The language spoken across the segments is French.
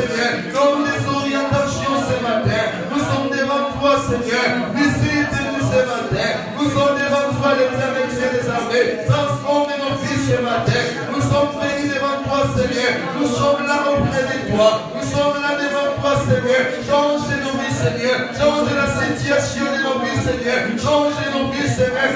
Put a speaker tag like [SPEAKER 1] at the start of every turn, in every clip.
[SPEAKER 1] Seigneur. Dans les orientations ce matin, nous sommes devant toi, Seigneur. Visite-nous ce matin. Nous sommes devant toi, l'Éternel Dieu des armées. Transforme nos vies ce matin. Nous sommes venus devant toi, Seigneur. Nous sommes là auprès de toi. Nous sommes là devant toi, Seigneur. Change nos vies, Seigneur. Change la situation de nos vies, Seigneur. Change nos vies, Seigneur.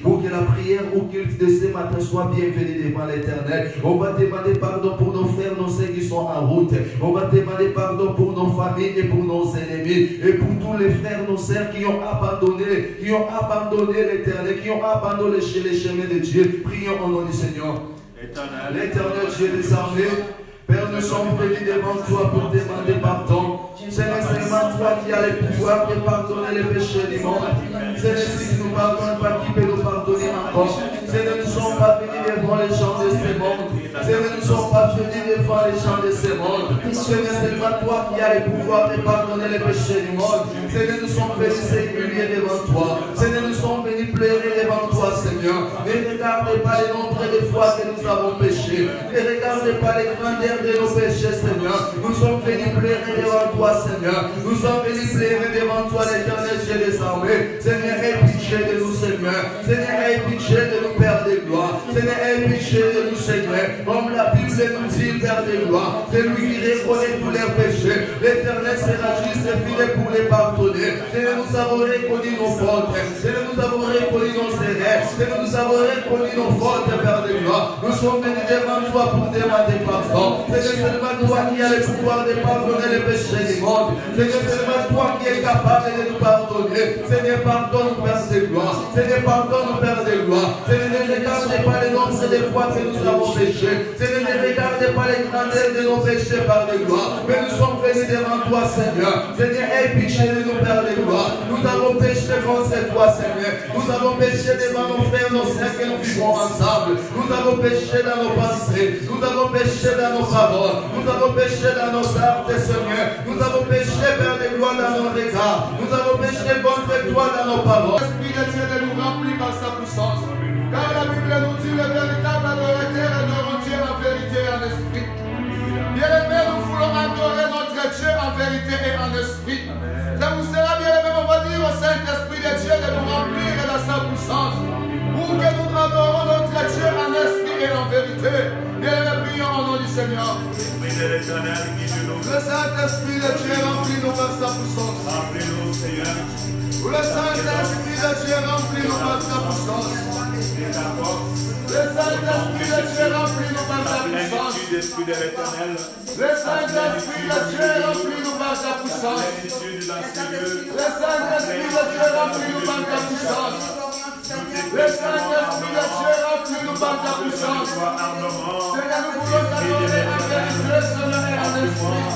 [SPEAKER 1] Pour que la prière au culte de ce matin soit bienvenue devant l'Éternel. On va demander pardon pour nos frères, nos sœurs qui sont en route. On va demander pardon pour nos familles et pour nos ennemis. Et pour tous les frères, nos sœurs qui ont abandonné l'Éternel, qui ont abandonné les chemins de Dieu. Prions au nom du Seigneur. L'Éternel Dieu des armées, Père, nous sommes venus devant toi pour demander pardon. C'est seulement toi qui as le pouvoir de pardonner les péchés du monde. C'est si tu ne nous pardonnes pas, qui peut nous pardonner encore? C'est nous ne sommes pas venus devant les gens de ce monde. C'est nous ne sommes pas venus devant les gens de ce monde. C'est seulement toi qui as le pouvoir de pardonner les péchés du monde. C'est nous sommes venus s'humilier devant toi. C'est nous sommes venus pleurer devant toi, Seigneur. Ne regarde pas le nombre de fois que nous avons péché. Ne regarde pas les grandeurs de nos péchés, Seigneur. Nous sommes venus pleurer devant toi, Seigneur. Nous sommes venus pleurer devant toi, l'Éternel Dieu des armées. Seigneur, aie pitié de nous, Seigneur. Seigneur, aie pitié de nous, Père de gloire. Seigneur, aie pitié de nous, Seigneur. Comme la Bible nous dit, Père de gloire, celui qui reconnaît tous les péchés, l'Éternel sera juste et fidèle pour les pardonner. Seigneur, nous avons reconnu nos fautes. Seigneur, nous avons reconnu nos erreurs. Seigneur, nous avons reconnu nos fautes, Père de gloire. Nous sommes venus devant toi pour demander pardon. Seigneur, seulement toi qui as le pouvoir de pardonner les péchés du monde. Seigneur, seulement toi qui es capable de nous pardonner. Seigneur, pardonne-nous, Père de gloire. Seigneur, pardonne-nous, Père de gloire. Seigneur, ne regarde pas les nombres de fois que nous avons péché. Seigneur, ne regarde pas les grandeurs de nos péchés, Père de gloire. Mais nous sommes venus devant toi, Seigneur. Seigneur, aie pitié de nous, Père de gloire. Nous avons péché contre toi, Seigneur. Nous avons péché devant nos frères, nos sœurs que nous vivons ensemble. Nous avons péché dans nos pensées. Nous avons péché dans nos paroles. Nous avons péché dans nos actes, Seigneur. Nous avons péché, Père de gloire, dans nos regards. Nous avons péché contre toi dans nos paroles. L'Esprit de Dieu nous remplit par sa puissance. Car la Bible nous dit le véritable adorateur adore Dieu en vérité et en esprit. Bien-aimés, nous voulons adorer notre Dieu en vérité et en esprit. C'est pour cela, bien-aimés, on va dire au Saint-Esprit de Dieu de nous remplir de sa puissance. Pour que nous adorons notre Dieu en esprit et en vérité. Bien-aimés, prions au nom du Seigneur. Le Saint-Esprit de Dieu remplit-nous par sa puissance. Remplis-nous, Seigneur. Le Saint-Esprit de Dieu remplit-nous par sa puissance. Le Saint-Esprit de Dieu remplit-nous par sa puissance. Le Saint-Esprit de Dieu remplit-nous par sa puissance. Le Saint-Esprit de Dieu remplit-nous par sa puissance. Le Saint-Esprit de Dieu remplit-nous par sa puissance. Seigneur, nous voulons t'adorer en vérité, Seigneur, et en esprit.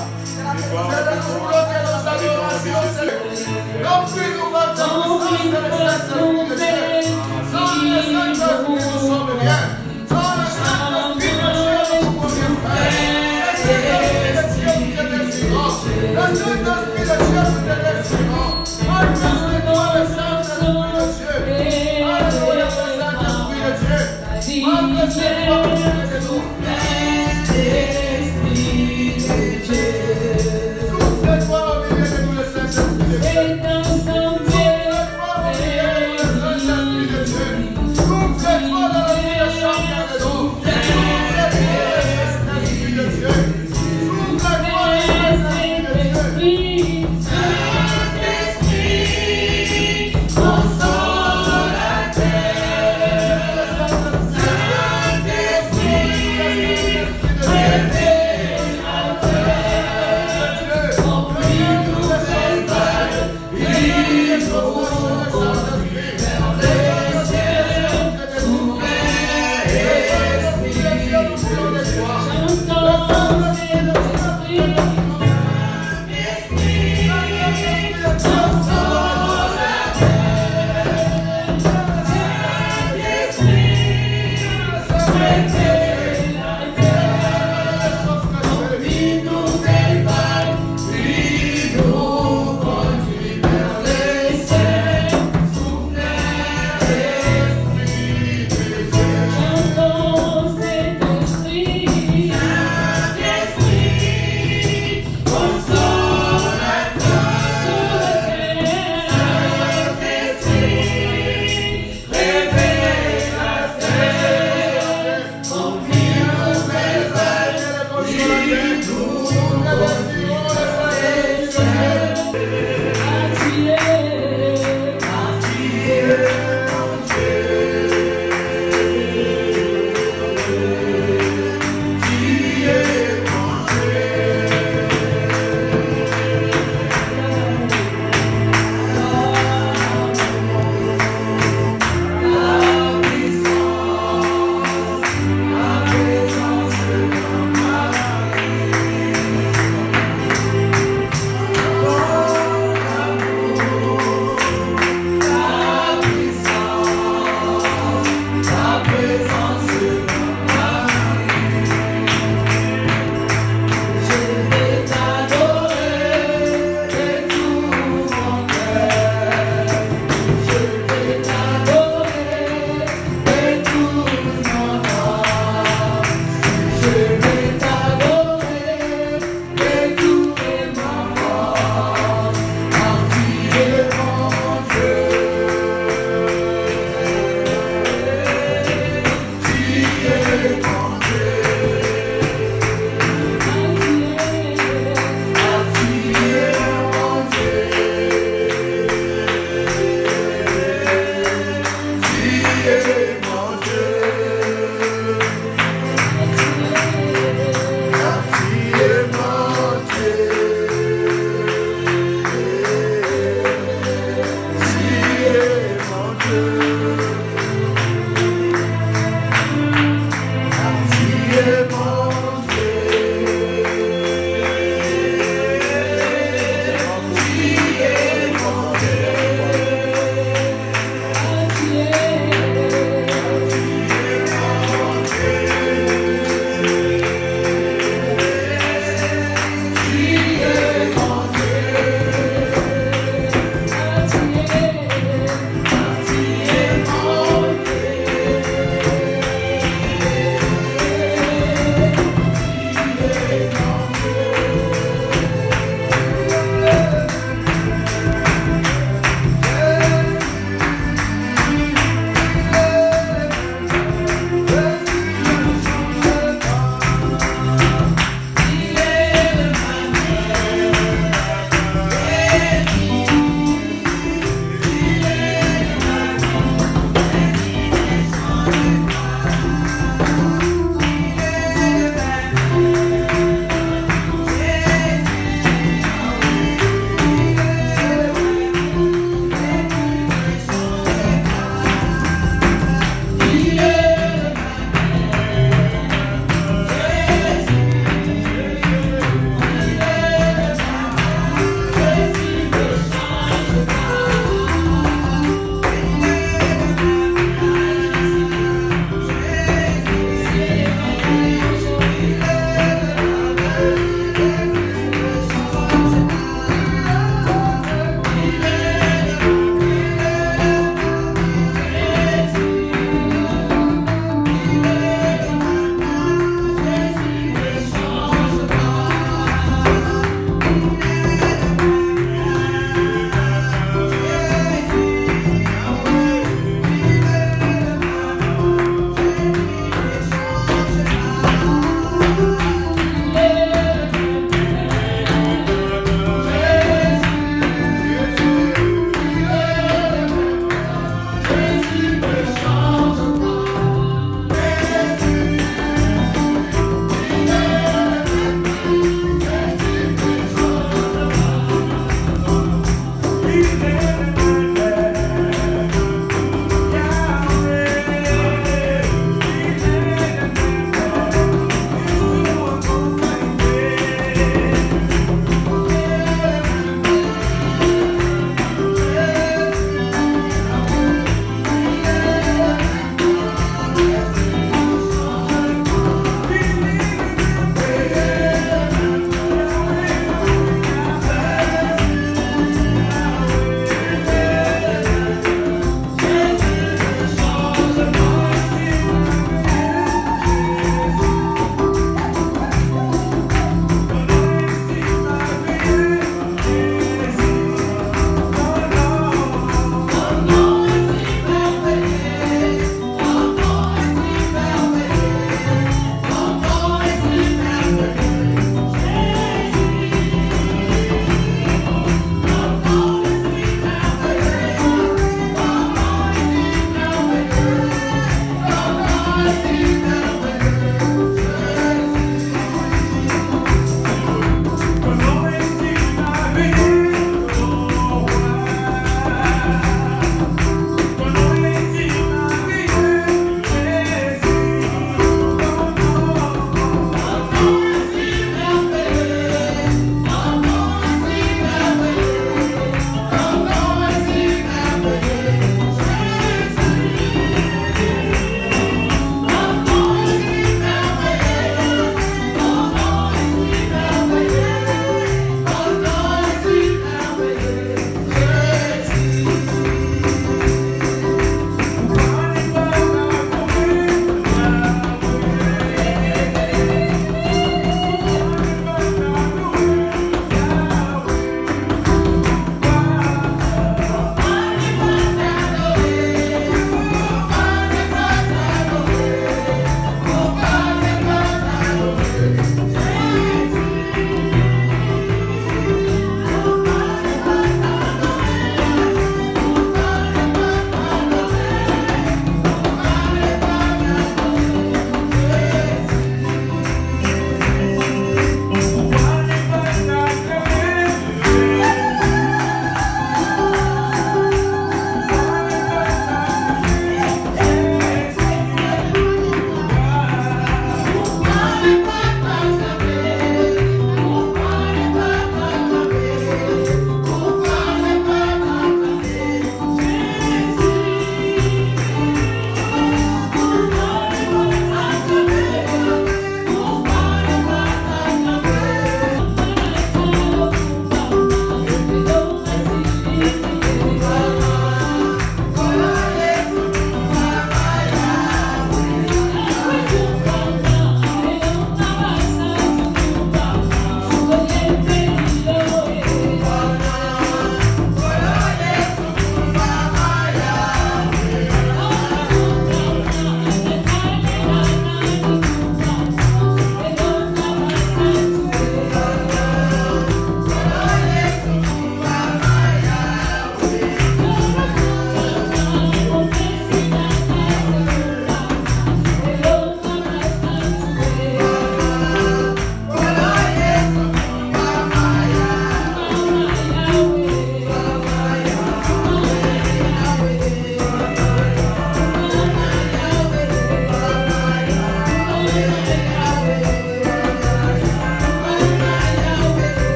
[SPEAKER 1] Seigneur, nous voulons que nos adorations, Seigneur, remplis-nous par ta puissance, le Saint-Esprit de Dieu. Sans le Saint-Esprit, nous sommes rien. Sans le Saint-Esprit de Dieu, nous ne pouvons pas. Le Saint-Esprit de Dieu, nous te désirons. Le Saint-Esprit de Dieu, nous te désirons. Manifeste-toi le Saint-Esprit de Dieu. Alléluia, le Saint-Esprit de Dieu. Manifeste-toi le Saint-Esprit de Dieu. Souffle-toi au milieu de nous, le Saint-Esprit de Dieu.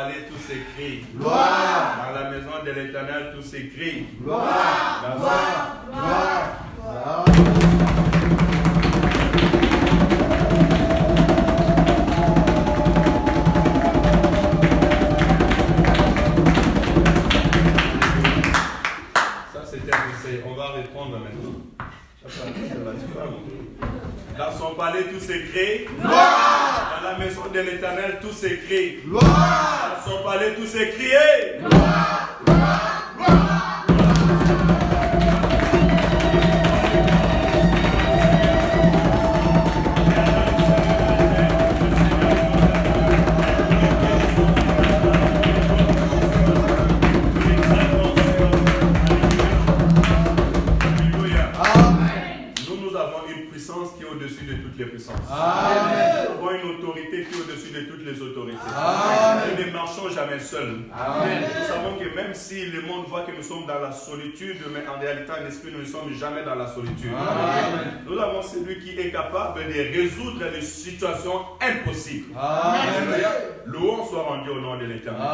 [SPEAKER 2] palais, tout s'écrit.
[SPEAKER 1] Gloire.
[SPEAKER 2] Dans la maison de l'Éternel, tout s'écrit.
[SPEAKER 1] Gloire. Gloire. Gloire. Gloire.
[SPEAKER 2] On va répondre maintenant. Dans son palais, tout s'écrit. Gloire. Dans la maison de l'Éternel, tout s'écrit.
[SPEAKER 1] Gloire.
[SPEAKER 2] Dans son palais, tout s'écrit.
[SPEAKER 1] Gloire. Gloire. Gloire.
[SPEAKER 2] Qui est au-dessus de toutes les puissances.
[SPEAKER 1] Amen.
[SPEAKER 2] Nous avons une autorité qui est au-dessus de toutes les autorités.
[SPEAKER 1] Amen.
[SPEAKER 2] Nous ne marchons jamais seuls.
[SPEAKER 1] Amen.
[SPEAKER 2] Nous savons que même si le monde voit que nous sommes dans la solitude, mais en réalité, en esprit, nous ne sommes jamais dans la solitude.
[SPEAKER 1] Amen.
[SPEAKER 2] Nous avons celui qui est capable de résoudre les situations impossibles.
[SPEAKER 1] Amen.
[SPEAKER 2] Louange soit rendu au nom de l'Éternel.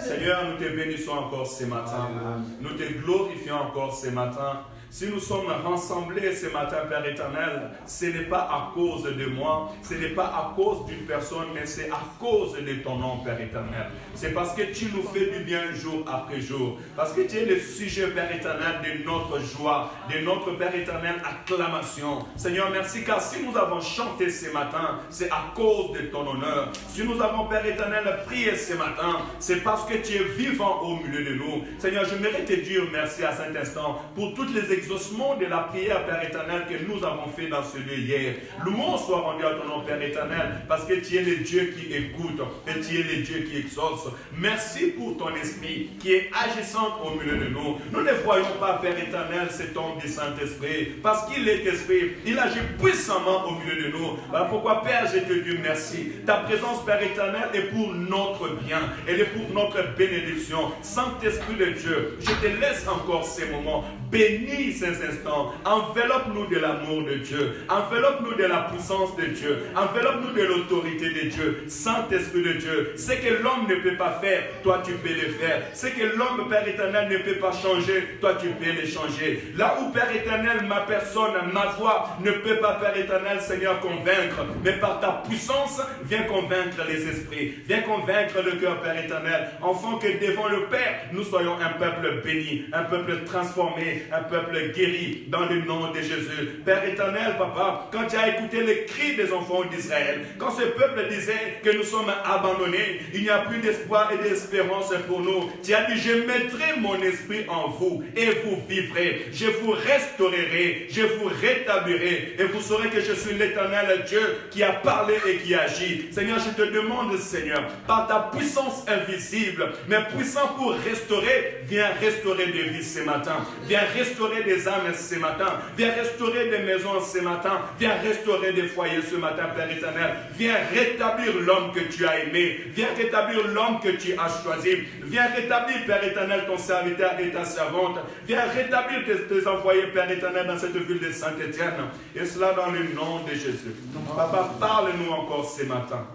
[SPEAKER 2] Seigneur, nous te bénissons encore ce matin.
[SPEAKER 1] Amen.
[SPEAKER 2] Nous te glorifions encore ce matin. Si nous sommes rassemblés ce matin, Père éternel, ce n'est pas à cause de moi, ce n'est pas à cause d'une personne, mais c'est à cause de ton nom, Père éternel. C'est parce que tu nous fais du bien jour après jour. Parce que tu es le sujet, Père éternel, de notre joie, de notre, Père éternel, acclamation. Seigneur, merci, car si nous avons chanté ce matin, c'est à cause de ton honneur. Si nous avons, Père éternel, prié ce matin, c'est parce que tu es vivant au milieu de nous. Seigneur, je mérite te dire merci à cet instant pour toutes les exaucements de la prière, Père éternel, que nous avons fait dans ce lieu hier. Louange soit rendu à ton nom, Père éternel, parce que tu es le Dieu qui écoute et tu es le Dieu qui exauce. Merci pour ton esprit qui est agissant au milieu de nous. Nous ne voyons pas, Père éternel, cet homme du Saint-Esprit, parce qu'il est esprit. Il agit puissamment au milieu de nous. Voilà pourquoi, Père, je te dis merci. Ta présence, Père éternel, est pour notre bien. Elle est pour notre bénédiction. Saint-Esprit de Dieu, je te laisse encore ces moments. Bénis ces instants. Enveloppe-nous de l'amour de Dieu. Enveloppe-nous de la puissance de Dieu. Enveloppe-nous de l'autorité de Dieu. Saint-Esprit de Dieu, ce que l'homme ne peut pas faire, toi tu peux le faire. Ce que l'homme, Père éternel, ne peut pas changer, toi tu peux le changer. Là où, Père éternel, ma personne, ma voix ne peut pas, Père éternel, Seigneur, convaincre, mais par ta puissance, viens convaincre les esprits. Viens convaincre le cœur, Père éternel. Enfant, que devant le Père, nous soyons un peuple béni, un peuple transformé, un peuple guéri dans le nom de Jésus. Père éternel, Papa, quand tu as écouté les cris des enfants d'Israël, quand ce peuple disait que nous sommes abandonnés, il n'y a plus d'espoir et d'espérance pour nous, tu as dit, je mettrai mon esprit en vous et vous vivrez. Je vous restaurerai, je vous rétablirai et vous saurez que je suis l'Éternel Dieu qui a parlé et qui agit. Seigneur, je te demande, Seigneur, par ta puissance invisible, mais puissant pour restaurer, viens restaurer des vies ce matin. Viens restaurer des âmes ce matin. Viens restaurer des maisons ce matin. Viens restaurer des foyers ce matin, Père éternel. Viens rétablir l'homme que tu as aimé. Viens rétablir l'homme que tu as choisi. Viens rétablir, Père éternel, ton serviteur et ta servante. Viens rétablir tes envoyés, Père éternel, dans cette ville de Saint-Étienne. Et cela dans le nom de Jésus. Papa, parle-nous encore ce matin.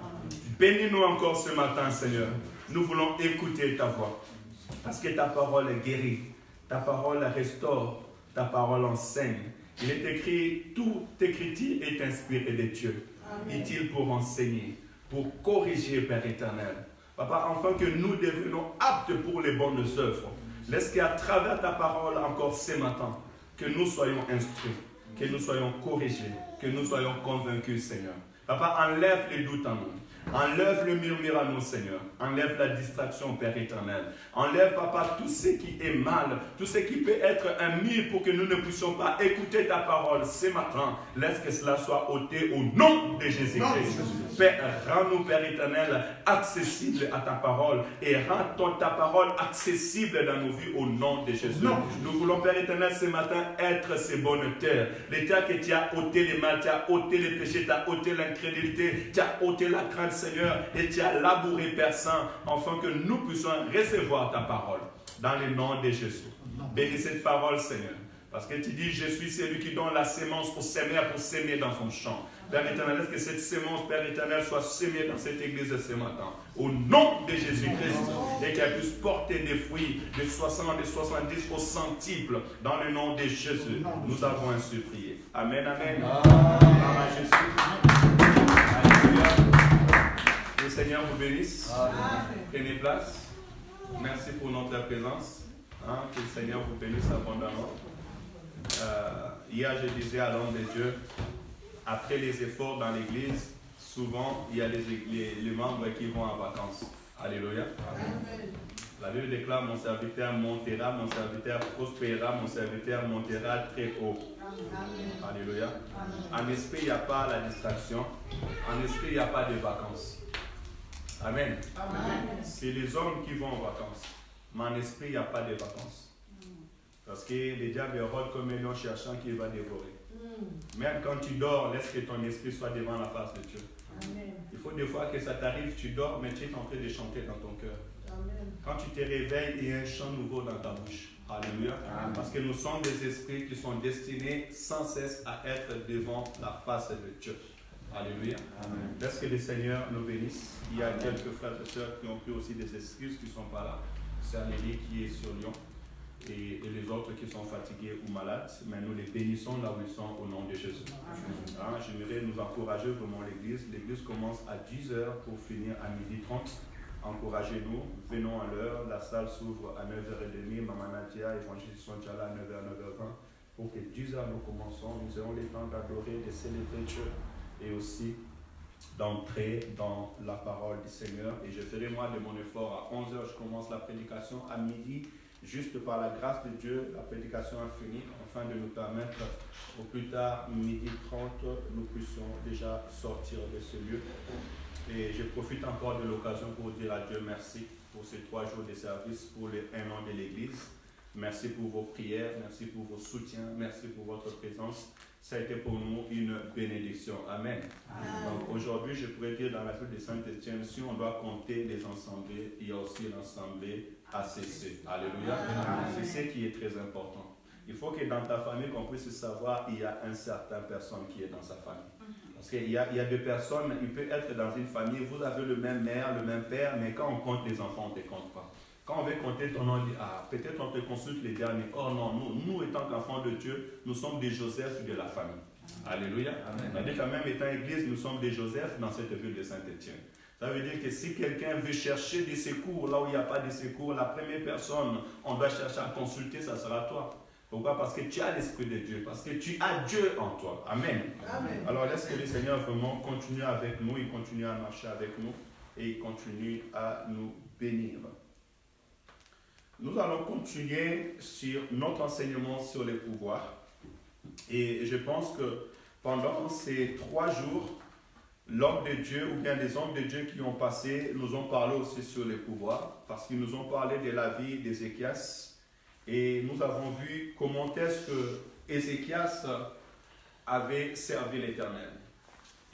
[SPEAKER 2] Bénis-nous encore ce matin, Seigneur. Nous voulons écouter ta voix. Parce que ta parole guérit. Ta parole restaure, ta parole enseigne. Il est écrit, tout écriture est inspiré de Dieu, utile pour enseigner, pour corriger, Père éternel. Papa, afin que nous devenions aptes pour les bonnes œuvres. Laisse qu'à travers ta parole encore ce matin, que nous soyons instruits, que nous soyons corrigés, que nous soyons convaincus, Seigneur. Papa, enlève les doutes en nous. Enlève le murmure à nous, Seigneur. Enlève la distraction, Père éternel. Enlève, Papa, tout ce qui est mal, tout ce qui peut être un mur pour que nous ne puissions pas écouter ta parole ce matin. Laisse que cela soit ôté au nom de Jésus-Christ. Père, rends-nous, Père éternel, accessibles à ta parole et rends ta parole accessible dans nos vies au nom de Jésus. Nous voulons, Père éternel, ce matin être ces bonnes terres. Les terres que tu as ôté les mal, tu as ôté les péchés, tu as ôté l'incrédulité, tu as ôté la crainte, Seigneur, et tu as labouré, Père Saint, afin que nous puissions recevoir ta parole dans le nom de Jésus. Bénis cette parole, Seigneur. Parce que tu dis, je suis celui qui donne la sémence au sémère pour s'aimer dans son champ. Père éternel, est-ce que cette sémence, Père éternel, soit semée dans cette église de ce matin. Au nom de Jésus-Christ. Et qu'elle puisse porter des fruits de 60, de 70 au centuple. Dans le nom de Jésus. Nous avons ainsi prié. Amen, amen. Amen, Jésus. Alléluia. Le Seigneur vous bénisse. Prenez place. Merci pour notre présence. Que le Seigneur vous bénisse abondamment. Hier, je disais à l'homme de Dieu, après les efforts dans l'église, souvent, il y a les membres qui vont en vacances. Alléluia. Amen. La Bible déclare, mon serviteur montera, mon serviteur prospérera, mon serviteur montera très haut. Amen. Alléluia. Amen. En esprit, il n'y a pas la distraction. En esprit, il n'y a pas de vacances. Amen. Amen. C'est les hommes qui vont en vacances. Mais en esprit, il n'y a pas de vacances. Parce que le diable rôde comme un lion cherchant qui va dévorer. Même quand tu dors, laisse que ton esprit soit devant la face de Dieu. Amen. Il faut des fois que ça t'arrive, tu dors, mais tu es en train de chanter dans ton cœur. Amen. Quand tu te réveilles, il y a un chant nouveau dans ta bouche. Alléluia. Amen. Parce que nous sommes des esprits qui sont destinés sans cesse à être devant la face de Dieu. Alléluia. Amen. Laisse que le Seigneur nous bénisse. Il y a quelques frères et sœurs qui ont pris aussi des excuses qui ne sont pas là. C'est Amélie qui est sur Lyon. Et les autres qui sont fatigués ou malades, mais nous les bénissons là où ils sont au nom de Jésus. J'aimerais nous encourager vraiment l'église. L'église commence à 10h pour finir à 12h30. Encouragez-nous, venons à l'heure. La salle s'ouvre à 9h30. Maman Nadia, évangéliste Sonjala à 9h, 9h20. Pour que 10h nous commençons, nous ayons le temps d'adorer, de célébrer Dieu et aussi d'entrer dans la parole du Seigneur. Et je ferai moi de mon effort. À 11h, je commence la prédication. À midi, juste par la grâce de Dieu, la prédication a fini, afin de nous permettre au plus tard, 12h30, nous puissions déjà sortir de ce lieu. Et je profite encore de l'occasion pour dire à Dieu merci pour ces 3 jours de service, pour les 1 an de l'Église. Merci pour vos prières, merci pour vos soutiens, merci pour votre présence. Ça a été pour nous une bénédiction. Amen. Amen. Donc aujourd'hui, je pourrais dire dans la ville de Saint-Étienne, si on doit compter les assemblées, il y a aussi l'assemblée ACC. Alléluia. C'est ce qui est très important. Il faut que dans ta famille, qu'on puisse savoir, il y a une certaine personne qui est dans sa famille. Parce qu'il y a des personnes, il peut être dans une famille, vous avez le même mère, le même père, mais quand on compte les enfants, on ne te compte pas. Quand on veut compter ton nom, on dit, peut-être on te consulte les derniers. Oh non, nous étant qu'enfants de Dieu, nous sommes des Joseph de la famille. Alléluia. C'est-à-dire quand même étant église, nous sommes des Joseph dans cette ville de Saint-Étienne. Ça veut dire que si quelqu'un veut chercher des secours là où il n'y a pas de secours, la première personne on doit chercher à consulter, ça sera toi. Pourquoi? Parce que tu as l'Esprit de Dieu, parce que tu as Dieu en toi. Amen. Amen. Alors laisse que le Seigneur vraiment continue avec nous, il continue à marcher avec nous et il continue à nous bénir. Nous allons continuer sur notre enseignement sur les pouvoirs. Et je pense que pendant ces 3 jours, l'homme de Dieu ou bien les hommes de Dieu qui ont passé nous ont parlé aussi sur les pouvoirs parce qu'ils nous ont parlé de la vie d'Ézéchias et nous avons vu comment est-ce que Ézéchias avait servi l'Éternel.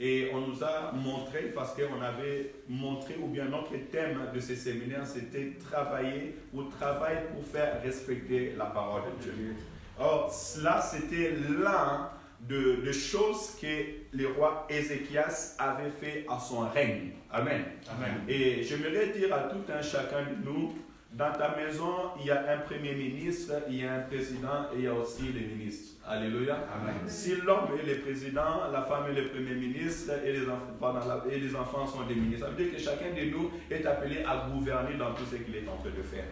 [SPEAKER 2] Et on nous a montré, parce qu'on avait montré, ou bien notre thème de ce séminaire, c'était travailler ou travailler pour faire respecter la parole de Dieu. Or, cela, c'était l'un de choses que le roi Ézéchias avait fait à son règne. Amen. Amen. Et j'aimerais dire à tout un chacun de nous, dans ta maison, il y a un premier ministre, il y a un président et il y a aussi les ministres. Alléluia. Amen. Si l'homme est le président, la femme est le premier ministre et les enfants sont des ministres, ça veut dire que chacun de nous est appelé à gouverner dans tout ce qu'il est en train de faire.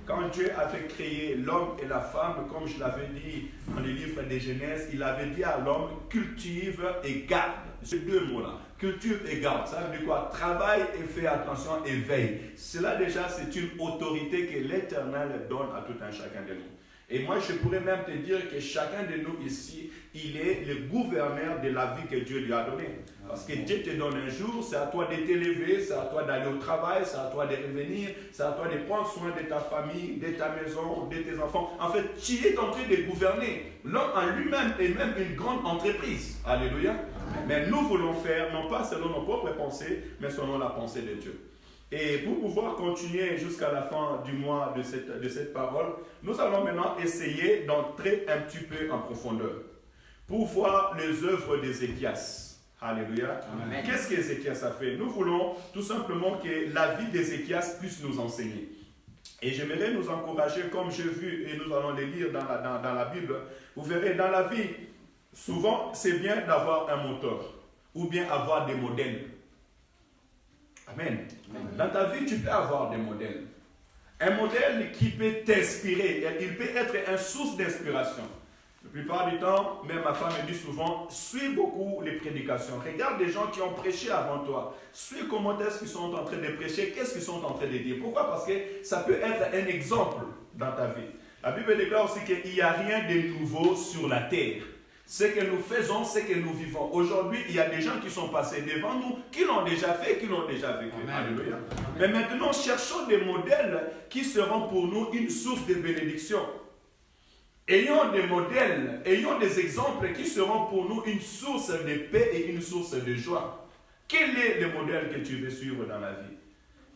[SPEAKER 2] Quand Dieu avait créé l'homme et la femme, comme je l'avais dit dans le livre de Genèse, il avait dit à l'homme, cultive et garde. Ces 2 mots-là, cultive et garde. Ça veut dire quoi? Travaille et fais attention et veille. Cela déjà, c'est une autorité que l'Éternel donne à tout un chacun de nous. Et moi, je pourrais même te dire que chacun de nous ici, il est le gouverneur de la vie que Dieu lui a donnée. Parce que Dieu te donne un jour, c'est à toi de t'élever, c'est à toi d'aller au travail, c'est à toi de revenir, c'est à toi de prendre soin de ta famille, de ta maison, de tes enfants. En fait, tu es en train de gouverner. L'homme en lui-même est même une grande entreprise. Alléluia. Mais nous voulons faire, non pas selon nos propres pensées, mais selon la pensée de Dieu. Et pour pouvoir continuer jusqu'à la fin du mois de cette parole, nous allons maintenant essayer d'entrer un petit peu en profondeur pour voir les œuvres d'Ézéchias. Alléluia. Amen. Qu'est-ce qu'Ézéchias a fait? Nous voulons tout simplement que la vie d'Ézéchias puisse nous enseigner. Et j'aimerais nous encourager, comme j'ai vu, et nous allons les lire dans la Bible, vous verrez, dans la vie, souvent, c'est bien d'avoir un moteur, ou bien avoir des modèles. Amen. Dans ta vie, tu peux avoir des modèles. Un modèle qui peut t'inspirer, il peut être une source d'inspiration. La plupart du temps, même ma femme me dit souvent, suis beaucoup les prédications. Regarde les gens qui ont prêché avant toi. Suis comment est-ce qu'ils sont en train de prêcher, qu'est-ce qu'ils sont en train de dire. Pourquoi? Parce que ça peut être un exemple dans ta vie. La Bible déclare aussi qu'il n'y a rien de nouveau sur la terre. Ce que nous faisons, ce que nous vivons. Aujourd'hui, il y a des gens qui sont passés devant nous, qui l'ont déjà fait, qui l'ont déjà vécu. Alléluia. Mais maintenant, cherchons des modèles qui seront pour nous une source de bénédiction. Ayons des modèles, ayons des exemples qui seront pour nous une source de paix et une source de joie. Quel est le modèle que tu veux suivre dans la vie?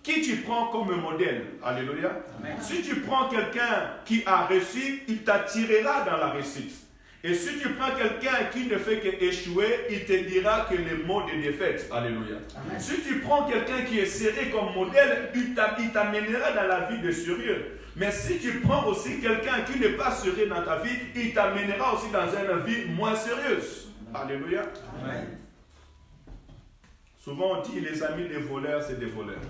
[SPEAKER 2] Qui tu prends comme modèle? Alléluia. Amen. Si tu prends quelqu'un qui a réussi, il t'attirera dans la réussite. Et si tu prends quelqu'un qui ne fait qu'échouer, il te dira que les mots de défaite. Alléluia. Amen. Si tu prends quelqu'un qui est sérieux comme modèle, il t'amènera dans la vie de sérieux. Mais si tu prends aussi quelqu'un qui n'est pas sérieux dans ta vie, il t'amènera aussi dans une vie moins sérieuse. Alléluia. Amen. Souvent on dit les amis des voleurs, c'est des voleurs.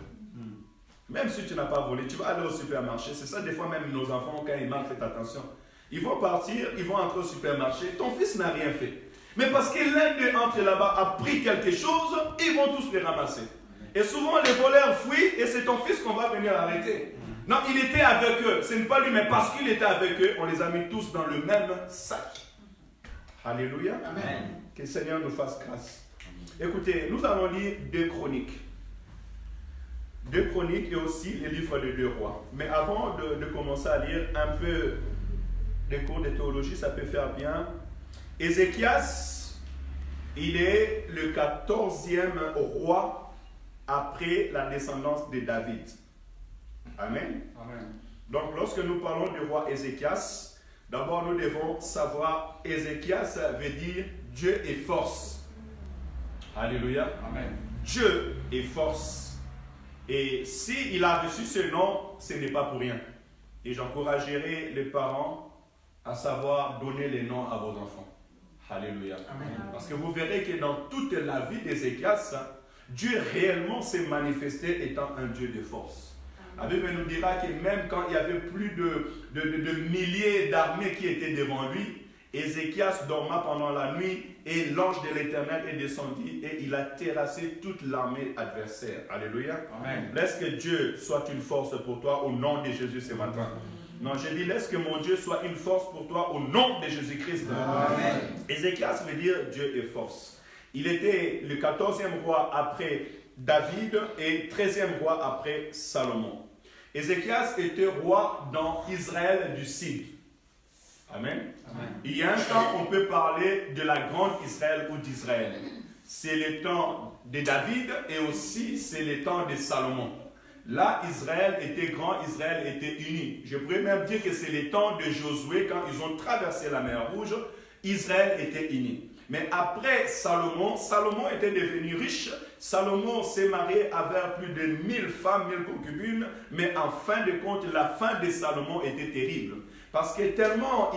[SPEAKER 2] Même si tu n'as pas volé, tu vas aller au supermarché. C'est ça des fois même nos enfants, quand ils marchent, faites attention. Ils vont partir, ils vont entrer au supermarché. Ton fils n'a rien fait. Mais parce que l'un d'eux entre là-bas a pris quelque chose, ils vont tous les ramasser. Et souvent les voleurs fuient et c'est ton fils qu'on va venir arrêter. Non, il était avec eux. Ce n'est pas lui, mais parce qu'il était avec eux, on les a mis tous dans le même sac. Alléluia. Amen. Que le Seigneur nous fasse grâce. Écoutez, nous allons lire 2 Chroniques. 2 Chroniques et aussi les livres de 2 Rois. Mais avant de commencer à lire un peu des cours de théologie, ça peut faire bien. Ézéchias, il est le 14e roi après la descendance de David. Amen. Amen. Donc, lorsque nous parlons du roi Ézéchias, d'abord nous devons savoir, Ézéchias veut dire Dieu est force. Alléluia. Amen. Dieu est force. Et s'il a reçu ce nom, ce n'est pas pour rien. Et j'encouragerai les parents à savoir donner les noms à vos enfants. Alléluia. Amen. Parce que vous verrez que dans toute la vie d'Ézéchias, Dieu réellement s'est manifesté étant un Dieu de force. La Bible nous dira que même quand il y avait plus de milliers d'armées qui étaient devant lui, Ézéchias dorma pendant la nuit et l'ange de l'Éternel est descendu et il a terrassé toute l'armée adversaire. Alléluia. Amen. Laisse que Dieu soit une force pour toi au nom de Jésus ce matin. Non, je dis laisse que mon Dieu soit une force pour toi au nom de Jésus-Christ. Amen. Ézéchias veut dire Dieu est force. Il était le 14e roi après David et 13e roi après Salomon. Ézéchias était roi dans Israël du Sud. Amen. Amen. Il y a un temps on peut parler de la grande Israël ou d'Israël. C'est le temps de David et aussi c'est le temps de Salomon. Là, Israël était grand, Israël était uni. Je pourrais même dire que c'est le temps de Josué, quand ils ont traversé la mer Rouge, Israël était uni. Mais après Salomon, Salomon était devenu riche. Salomon s'est marié avec plus de 1000 femmes, 1000 concubines. Mais en fin de compte, la fin de Salomon était terrible. Parce que tellement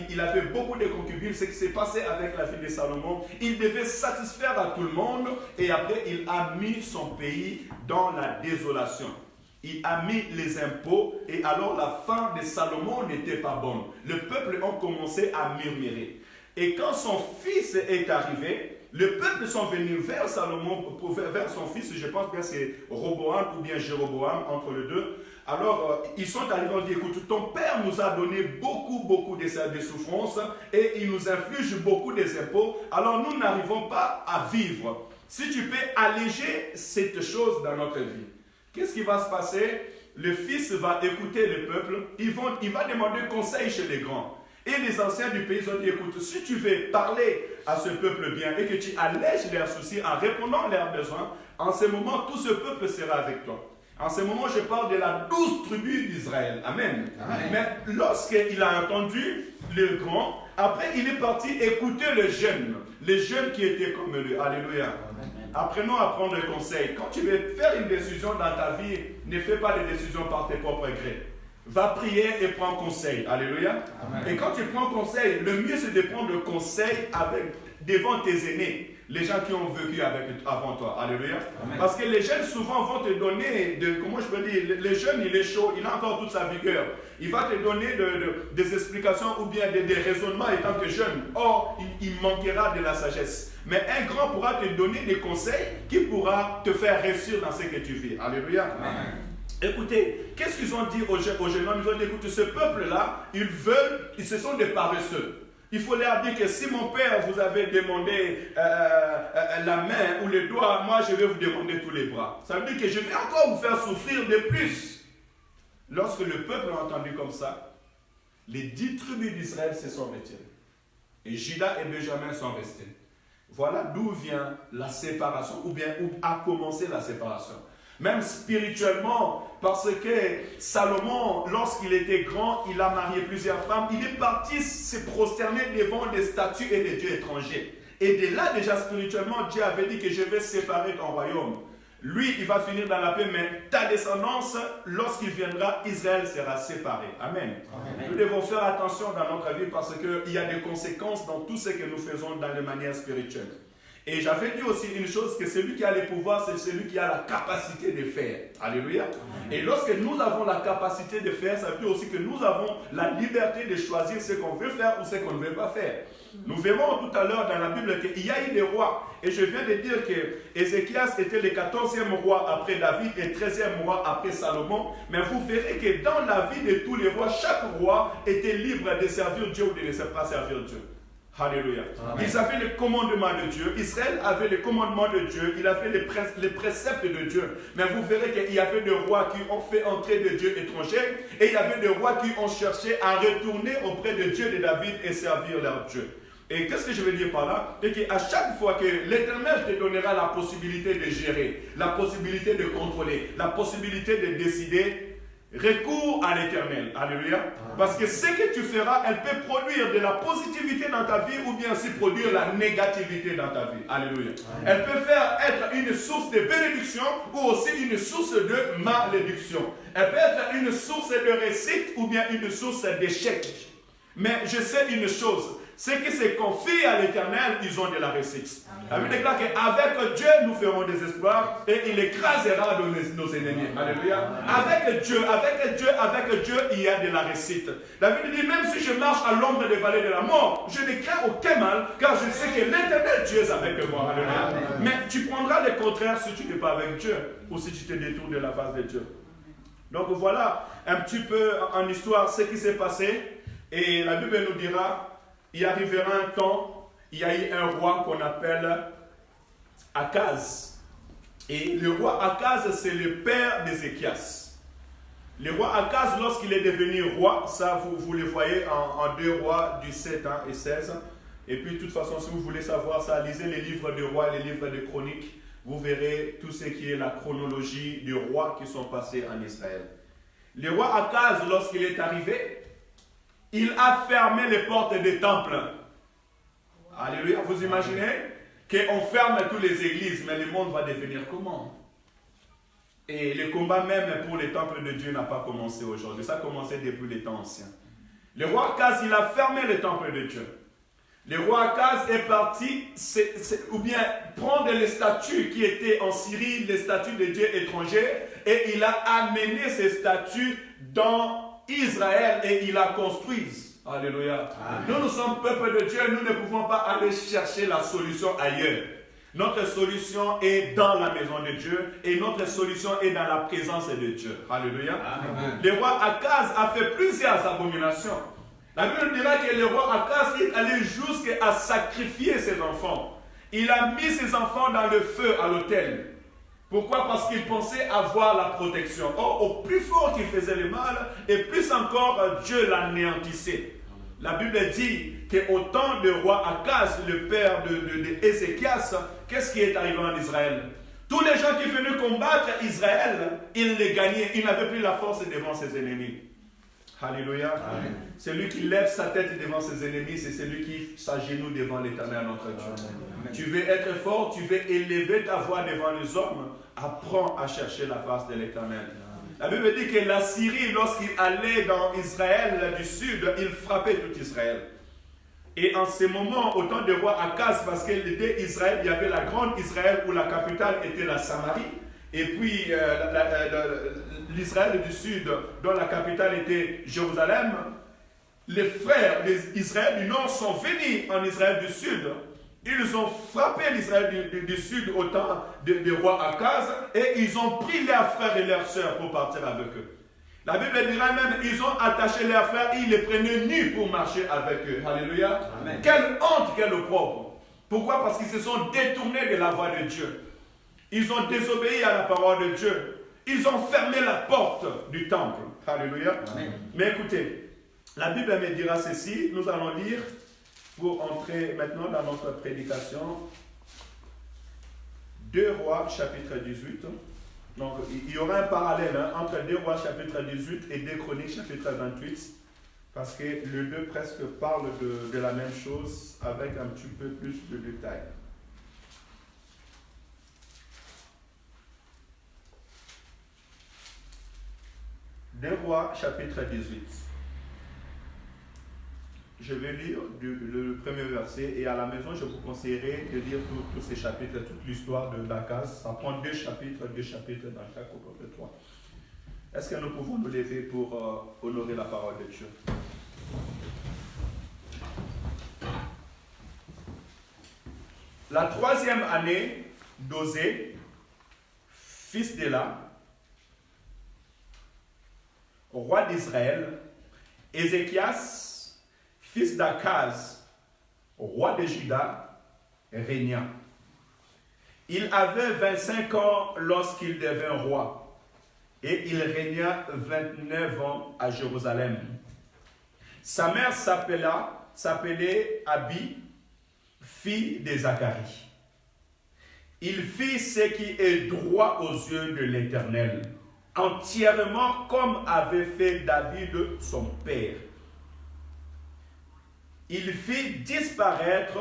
[SPEAKER 2] il avait beaucoup de concubines, ce qui s'est passé avec la fille de Salomon, il devait satisfaire à tout le monde. Et après, il a mis son pays dans la désolation. Il a mis les impôts et alors la fin de Salomon n'était pas bonne. Le peuple a commencé à murmurer. Et quand son fils est arrivé, le peuple sont venus vers Salomon, vers son fils, je pense que c'est Roboam ou bien Jéroboam, entre les deux. Alors, ils sont arrivés et ont dit, écoute, ton père nous a donné beaucoup de souffrances et il nous inflige beaucoup des impôts. Alors, nous n'arrivons pas à vivre. Si tu peux alléger cette chose dans notre vie, qu'est-ce qui va se passer? Le fils va écouter le peuple, il va demander conseil chez les grands. Et les anciens du pays ont dit, écoute, si tu veux parler à ce peuple bien et que tu allèges leurs soucis en répondant à leurs besoins, en ce moment, tout ce peuple sera avec toi. En ce moment, je parle de la 12 tribus d'Israël. Amen. Amen. Mais lorsqu'il a entendu le grand, après il est parti écouter les jeunes qui étaient comme lui. Alléluia. Apprenons à prendre conseil. Quand tu veux faire une décision dans ta vie, ne fais pas des décisions par tes propres grés. Va prier et prends conseil. Alléluia. Amen. Et quand tu prends conseil, le mieux c'est de prendre le conseil devant tes aînés, les gens qui ont vécu avant toi. Alléluia. Amen. Parce que les jeunes souvent vont te donner, comment je peux dire, les jeunes il est chaud, il a encore toute sa vigueur. Il va te donner des explications ou bien des raisonnements étant que jeune. Or, il manquera de la sagesse. Mais un grand pourra te donner des conseils qui pourra te faire réussir dans ce que tu vis. Alléluia. Amen. Écoutez, qu'est-ce qu'ils ont dit aux jeunes hommes? Ils ont dit, écoutez, ce peuple-là, ils se sont des paresseux. Il faut leur dire que si mon père vous avait demandé la main ou les doigts, moi je vais vous demander tous les bras. Ça veut dire que je vais encore vous faire souffrir de plus. Lorsque le peuple a entendu comme ça, les 10 tribus d'Israël se sont retirées. Et Juda et Benjamin sont restés. Voilà d'où vient la séparation, ou bien où a commencé la séparation. Même spirituellement, parce que Salomon, lorsqu'il était grand, il a marié plusieurs femmes. Il est parti se prosterner devant des statues et des dieux étrangers. Et de là, déjà spirituellement, Dieu avait dit que je vais séparer ton royaume. Lui, il va finir dans la paix, mais ta descendance, lorsqu'il viendra, Israël sera séparé. Amen. Amen. Nous devons faire attention dans notre vie parce qu'il y a des conséquences dans tout ce que nous faisons dans les manières spirituelles. Et j'avais dit aussi une chose, que celui qui a le pouvoir, c'est celui qui a la capacité de faire. Alléluia. Et lorsque nous avons la capacité de faire, ça veut dire aussi que nous avons la liberté de choisir ce qu'on veut faire ou ce qu'on ne veut pas faire. Nous verrons tout à l'heure dans la Bible qu'il y a eu des rois. Et je viens de dire que Ézéchias était le 14e roi après David et 13e roi après Salomon. Mais vous verrez que dans la vie de tous les rois, chaque roi était libre de servir Dieu ou de ne pas servir Dieu. Alléluia. Amen. Ils avaient le commandement de Dieu. Israël avait le commandement de Dieu. Il avait les préceptes de Dieu. Mais vous verrez qu'il y avait des rois qui ont fait entrer des dieux étrangers. Et il y avait des rois qui ont cherché à retourner auprès de Dieu de David et servir leur Dieu. Et qu'est-ce que je veux dire par là? C'est qu'à chaque fois que l'Éternel te donnera la possibilité de gérer, la possibilité de contrôler, la possibilité de décider, recours à l'Éternel. Alléluia. Parce que ce que tu feras, elle peut produire de la positivité dans ta vie ou bien aussi produire la négativité dans ta vie. Alléluia. Elle peut faire être une source de bénédiction ou aussi une source de malédiction. Elle peut être une source de réussite ou bien une source d'échec. Mais je sais une chose. Ceux qui se confient à l'Éternel, ils ont de la réussite. La Bible déclare qu'avec Dieu, nous ferons des espoirs et il écrasera nos ennemis. Alléluia. Avec Dieu, il y a de la réussite. La Bible dit, même si je marche à l'ombre des vallées de la mort, je ne crains aucun mal, car je sais que l'Éternel Dieu est avec moi. Alléluia. Mais tu prendras le contraire si tu n'es pas avec Dieu ou si tu te détournes de la face de Dieu. Donc voilà un petit peu en histoire ce qui s'est passé. Et la Bible nous dira, il arrivera un temps, il y a eu un roi qu'on appelle Akaz. Et le roi Akaz, c'est le père d'Ézéchias. Le roi Akaz, lorsqu'il est devenu roi, ça vous le voyez en 2 rois du 7 et 16. Et puis de toute façon, si vous voulez savoir ça, lisez les livres de rois, les livres de chroniques. Vous verrez tout ce qui est la chronologie des rois qui sont passés en Israël. Le roi Akaz, lorsqu'il est arrivé, il a fermé les portes des temples. Alléluia. Vous imaginez qu'on ferme toutes les églises, mais le monde va devenir comment? Et le combat même pour les temples de Dieu n'a pas commencé aujourd'hui. Ça a commencé depuis les temps anciens. Le roi Akaz, il a fermé les temples de Dieu. Le roi Akaz est parti, ou bien prendre les statues qui étaient en Syrie, les statues de dieux étrangers, et il a amené ces statues dans Israël et il la construit. Alléluia. Nous sommes peuple de Dieu, nous ne pouvons pas aller chercher la solution ailleurs. Notre solution est dans la maison de Dieu et notre solution est dans la présence de Dieu. Alléluia. Amen. Le roi Akaz a fait plusieurs abominations. La Bible dira que le roi Akaz est allé jusqu'à sacrifier ses enfants. Il a mis ses enfants dans le feu à l'autel. Pourquoi? Parce qu'il pensait avoir la protection. Or, au plus fort qu'il faisait le mal, et plus encore Dieu l'anéantissait. La Bible dit qu'au temps du roi Akaz, le père d'Ézéchias, qu'est-ce qui est arrivé en Israël? Tous les gens qui venaient combattre Israël, ils les gagnaient. Ils n'avaient plus la force devant ses ennemis. Alléluia. Amen. Celui qui lève sa tête devant ses ennemis, c'est celui qui s'agenouille devant l'Éternel, notre Dieu. Amen. Tu veux être fort, tu veux élever ta voix devant les hommes, apprends à chercher la face de l'Éternel. La Bible dit que la Syrie, lorsqu'il allait dans Israël du sud, il frappait tout Israël. Et en ce moment, au temps du roi Akaz, parce que Israël, il y avait la grande Israël où la capitale était la Samarie, et puis l'Israël du sud, dont la capitale était Jérusalem, les frères d'Israël du nord sont venus en Israël du sud. Ils ont frappé l'Israël du sud au temps du roi Akaz et ils ont pris leurs frères et leurs sœurs pour partir avec eux. La Bible dira même, ils ont attaché leurs frères et ils les prenaient nus pour marcher avec eux. Alléluia. Amen. Quelle honte, quel opprobre. Pourquoi? Parce qu'ils se sont détournés de la voie de Dieu. Ils ont désobéi à la parole de Dieu. Ils ont fermé la porte du temple. Alléluia. Amen. Mais écoutez, la Bible me dira ceci. Nous allons lire pour entrer maintenant dans notre prédication. 2 Rois chapitre 18. Donc il y aura un parallèle entre 2 Rois chapitre 18 et 2 Chroniques chapitre 28. Parce que les deux presque parlent de la même chose avec un petit peu plus de détails. Deux Rois, chapitre 18. Je vais lire le premier verset et à la maison, je vous conseillerais de lire tous ces chapitres, toute l'histoire d'Akaz. Ça prend deux chapitres dans chaque au peu de 3. Est-ce que nous pouvons nous lever pour honorer la parole de Dieu? La 3e année d'Osée, fils d'Éla, roi d'Israël, Ézéchias, fils d'Akaz, roi de Juda, régna. Il avait 25 ans lorsqu'il devint roi, et il régna 29 ans à Jérusalem. Sa mère s'appelait Abi, fille de Zacharie. Il fit ce qui est droit aux yeux de l'Éternel, entièrement comme avait fait David son père. Il fit disparaître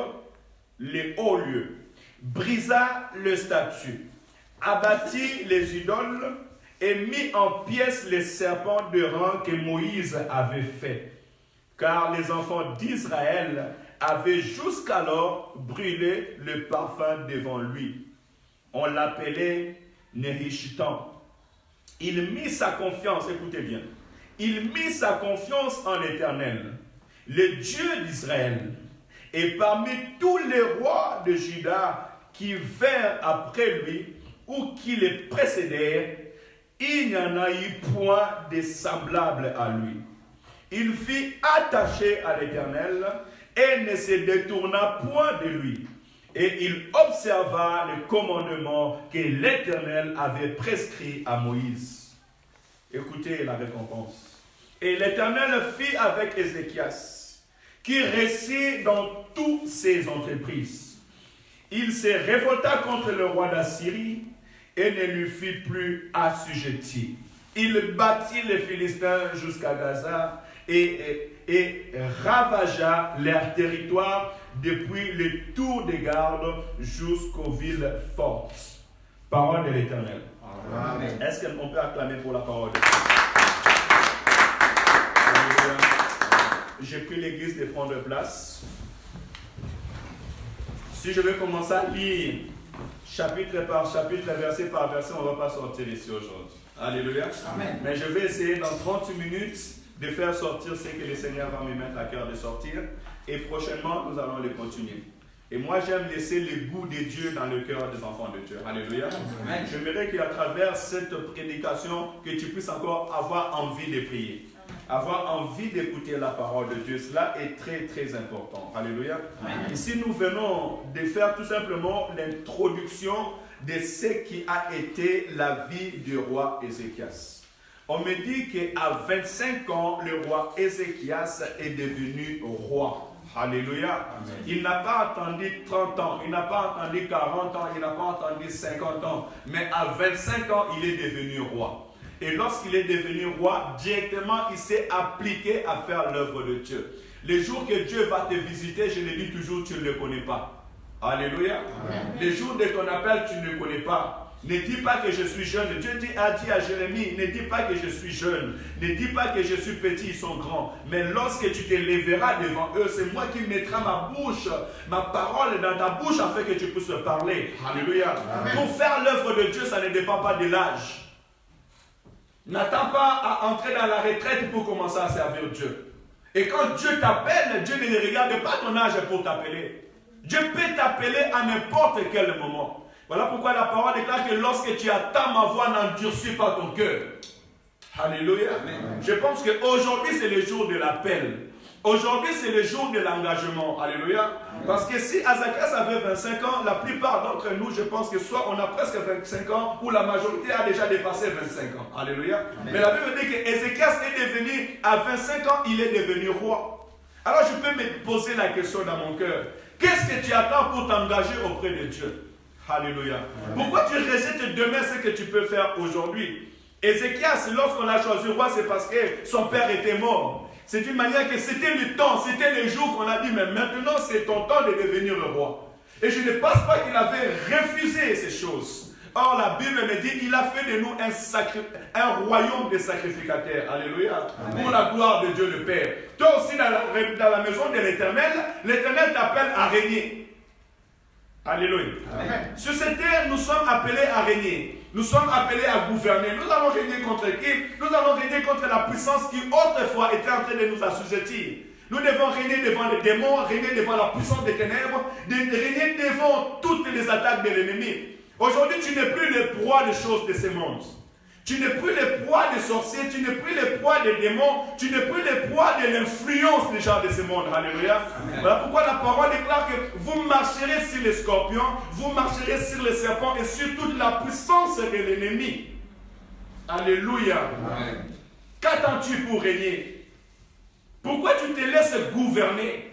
[SPEAKER 2] les hauts lieux, brisa le statut, abattit les idoles et mit en pièces les serpents de rang que Moïse avait fait. Car les enfants d'Israël avaient jusqu'alors brûlé le parfum devant lui. On l'appelait Nehushtan. Il mit sa confiance, écoutez bien, il mit sa confiance en l'Éternel, le Dieu d'Israël. Et parmi tous les rois de Juda qui vinrent après lui ou qui les précédèrent, il n'y en a eu point de semblable à lui. Il fut attaché à l'Éternel et ne se détourna point de lui. Et il observa le commandement que l'Éternel avait prescrit à Moïse. Écoutez la récompense. Et l'Éternel fit avec Ézéchias, qui réussit dans toutes ses entreprises. Il se révolta contre le roi d'Assyrie et ne lui fut plus assujetti. Il battit les Philistins jusqu'à Gaza et ravagea leur territoire depuis les tours des gardes jusqu'aux villes fortes. Parole de l'Éternel. Amen. Est-ce qu'on peut acclamer pour la parole de Dieu? J'ai pris l'église de prendre place. Si je vais commencer à lire chapitre par chapitre, verset par verset, on ne va pas sortir ici aujourd'hui. Alléluia. Amen. Mais je vais essayer dans 30 minutes de faire sortir ce que le Seigneur va me mettre à cœur de sortir. Et prochainement, nous allons les continuer. Et moi, j'aime laisser le goût de Dieu dans le cœur des enfants de Dieu. Alléluia. Amen. J'aimerais qu'à travers cette prédication, que tu puisses encore avoir envie de prier. Avoir envie d'écouter la parole de Dieu. Cela est très, très important. Alléluia. Amen. Ici, nous venons de faire tout simplement l'introduction de ce qui a été la vie du roi Ézéchias. On me dit qu'à 25 ans, le roi Ézéchias est devenu roi. Alléluia.
[SPEAKER 3] Amen.
[SPEAKER 2] Il n'a pas attendu 30 ans, il n'a pas attendu 40 ans, il n'a pas attendu 50 ans. Mais à 25 ans, il est devenu roi. Et lorsqu'il est devenu roi, directement, il s'est appliqué à faire l'œuvre de Dieu. Les jours que Dieu va te visiter, je le dis toujours, tu ne le connais pas. Alléluia.
[SPEAKER 3] Amen.
[SPEAKER 2] Les jours de ton appel, tu ne connais pas. Ne dis pas que je suis jeune. Dieu a dit à Jérémie, ne dis pas que je suis jeune. Ne dis pas que je suis petit, ils sont grands. Mais lorsque tu te lèveras devant eux, c'est moi qui mettrai ma bouche, ma parole dans ta bouche afin que tu puisses parler. Alléluia.
[SPEAKER 3] Amen.
[SPEAKER 2] Pour faire l'œuvre de Dieu, ça ne dépend pas de l'âge. N'attends pas à entrer dans la retraite pour commencer à servir Dieu. Et quand Dieu t'appelle, Dieu ne regarde pas ton âge pour t'appeler. Dieu peut t'appeler à n'importe quel moment. Voilà pourquoi la parole déclare que lorsque tu attends ma voix, n'endurcis pas ton cœur. Alléluia.
[SPEAKER 3] Amen.
[SPEAKER 2] Je pense qu'aujourd'hui, c'est le jour de l'appel. Aujourd'hui, c'est le jour de l'engagement. Alléluia.
[SPEAKER 3] Amen.
[SPEAKER 2] Parce que si Azakias avait 25 ans, la plupart d'entre nous, je pense que soit on a presque 25 ans, ou la majorité a déjà dépassé 25 ans. Alléluia.
[SPEAKER 3] Amen.
[SPEAKER 2] Mais la Bible dit que Ézéchias est devenu, à 25 ans, il est devenu roi. Alors je peux me poser la question dans mon cœur. Qu'est-ce que tu attends pour t'engager auprès de Dieu? Alléluia.
[SPEAKER 3] Amen.
[SPEAKER 2] Pourquoi tu rejettes demain ce que tu peux faire aujourd'hui? Ézéchias, lorsqu'on l'a choisi roi, c'est parce que son père était mort. C'est une manière que c'était le temps, c'était le jour qu'on a dit, mais maintenant c'est ton temps de devenir le roi. Et je ne pense pas qu'il avait refusé ces choses. Or, la Bible me dit, il a fait de nous un royaume de sacrificateurs. Alléluia.
[SPEAKER 3] Amen.
[SPEAKER 2] Pour la gloire de Dieu le Père. Toi aussi, dans la maison de l'Éternel, l'Éternel t'appelle à régner. Alléluia.
[SPEAKER 3] Amen.
[SPEAKER 2] Sur cette terre, nous sommes appelés à régner. Nous sommes appelés à gouverner. Nous allons régner contre qui? Nous allons régner contre la puissance qui autrefois était en train de nous assujettir. Nous devons régner devant les démons, régner devant la puissance des ténèbres, régner devant toutes les attaques de l'ennemi. Aujourd'hui, tu n'es plus le proie des choses de ce monde. Tu n'es plus le proie des sorciers, tu n'es plus le proie des démons, tu n'es plus le proie de l'influence des gens de ce monde. Alléluia.
[SPEAKER 3] Amen.
[SPEAKER 2] Voilà pourquoi la parole déclare que vous marcherez sur les scorpions, vous marcherez sur les serpents et sur toute la puissance de l'ennemi. Alléluia.
[SPEAKER 3] Amen.
[SPEAKER 2] Qu'attends-tu pour régner? Pourquoi tu te laisses gouverner?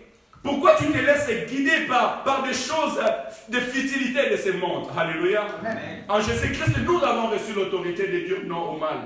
[SPEAKER 2] Pourquoi tu te laisses guider par des choses de futilité de ce monde? Alléluia.
[SPEAKER 3] Amen.
[SPEAKER 2] En Jésus-Christ, nous avons reçu l'autorité de dire non au mal.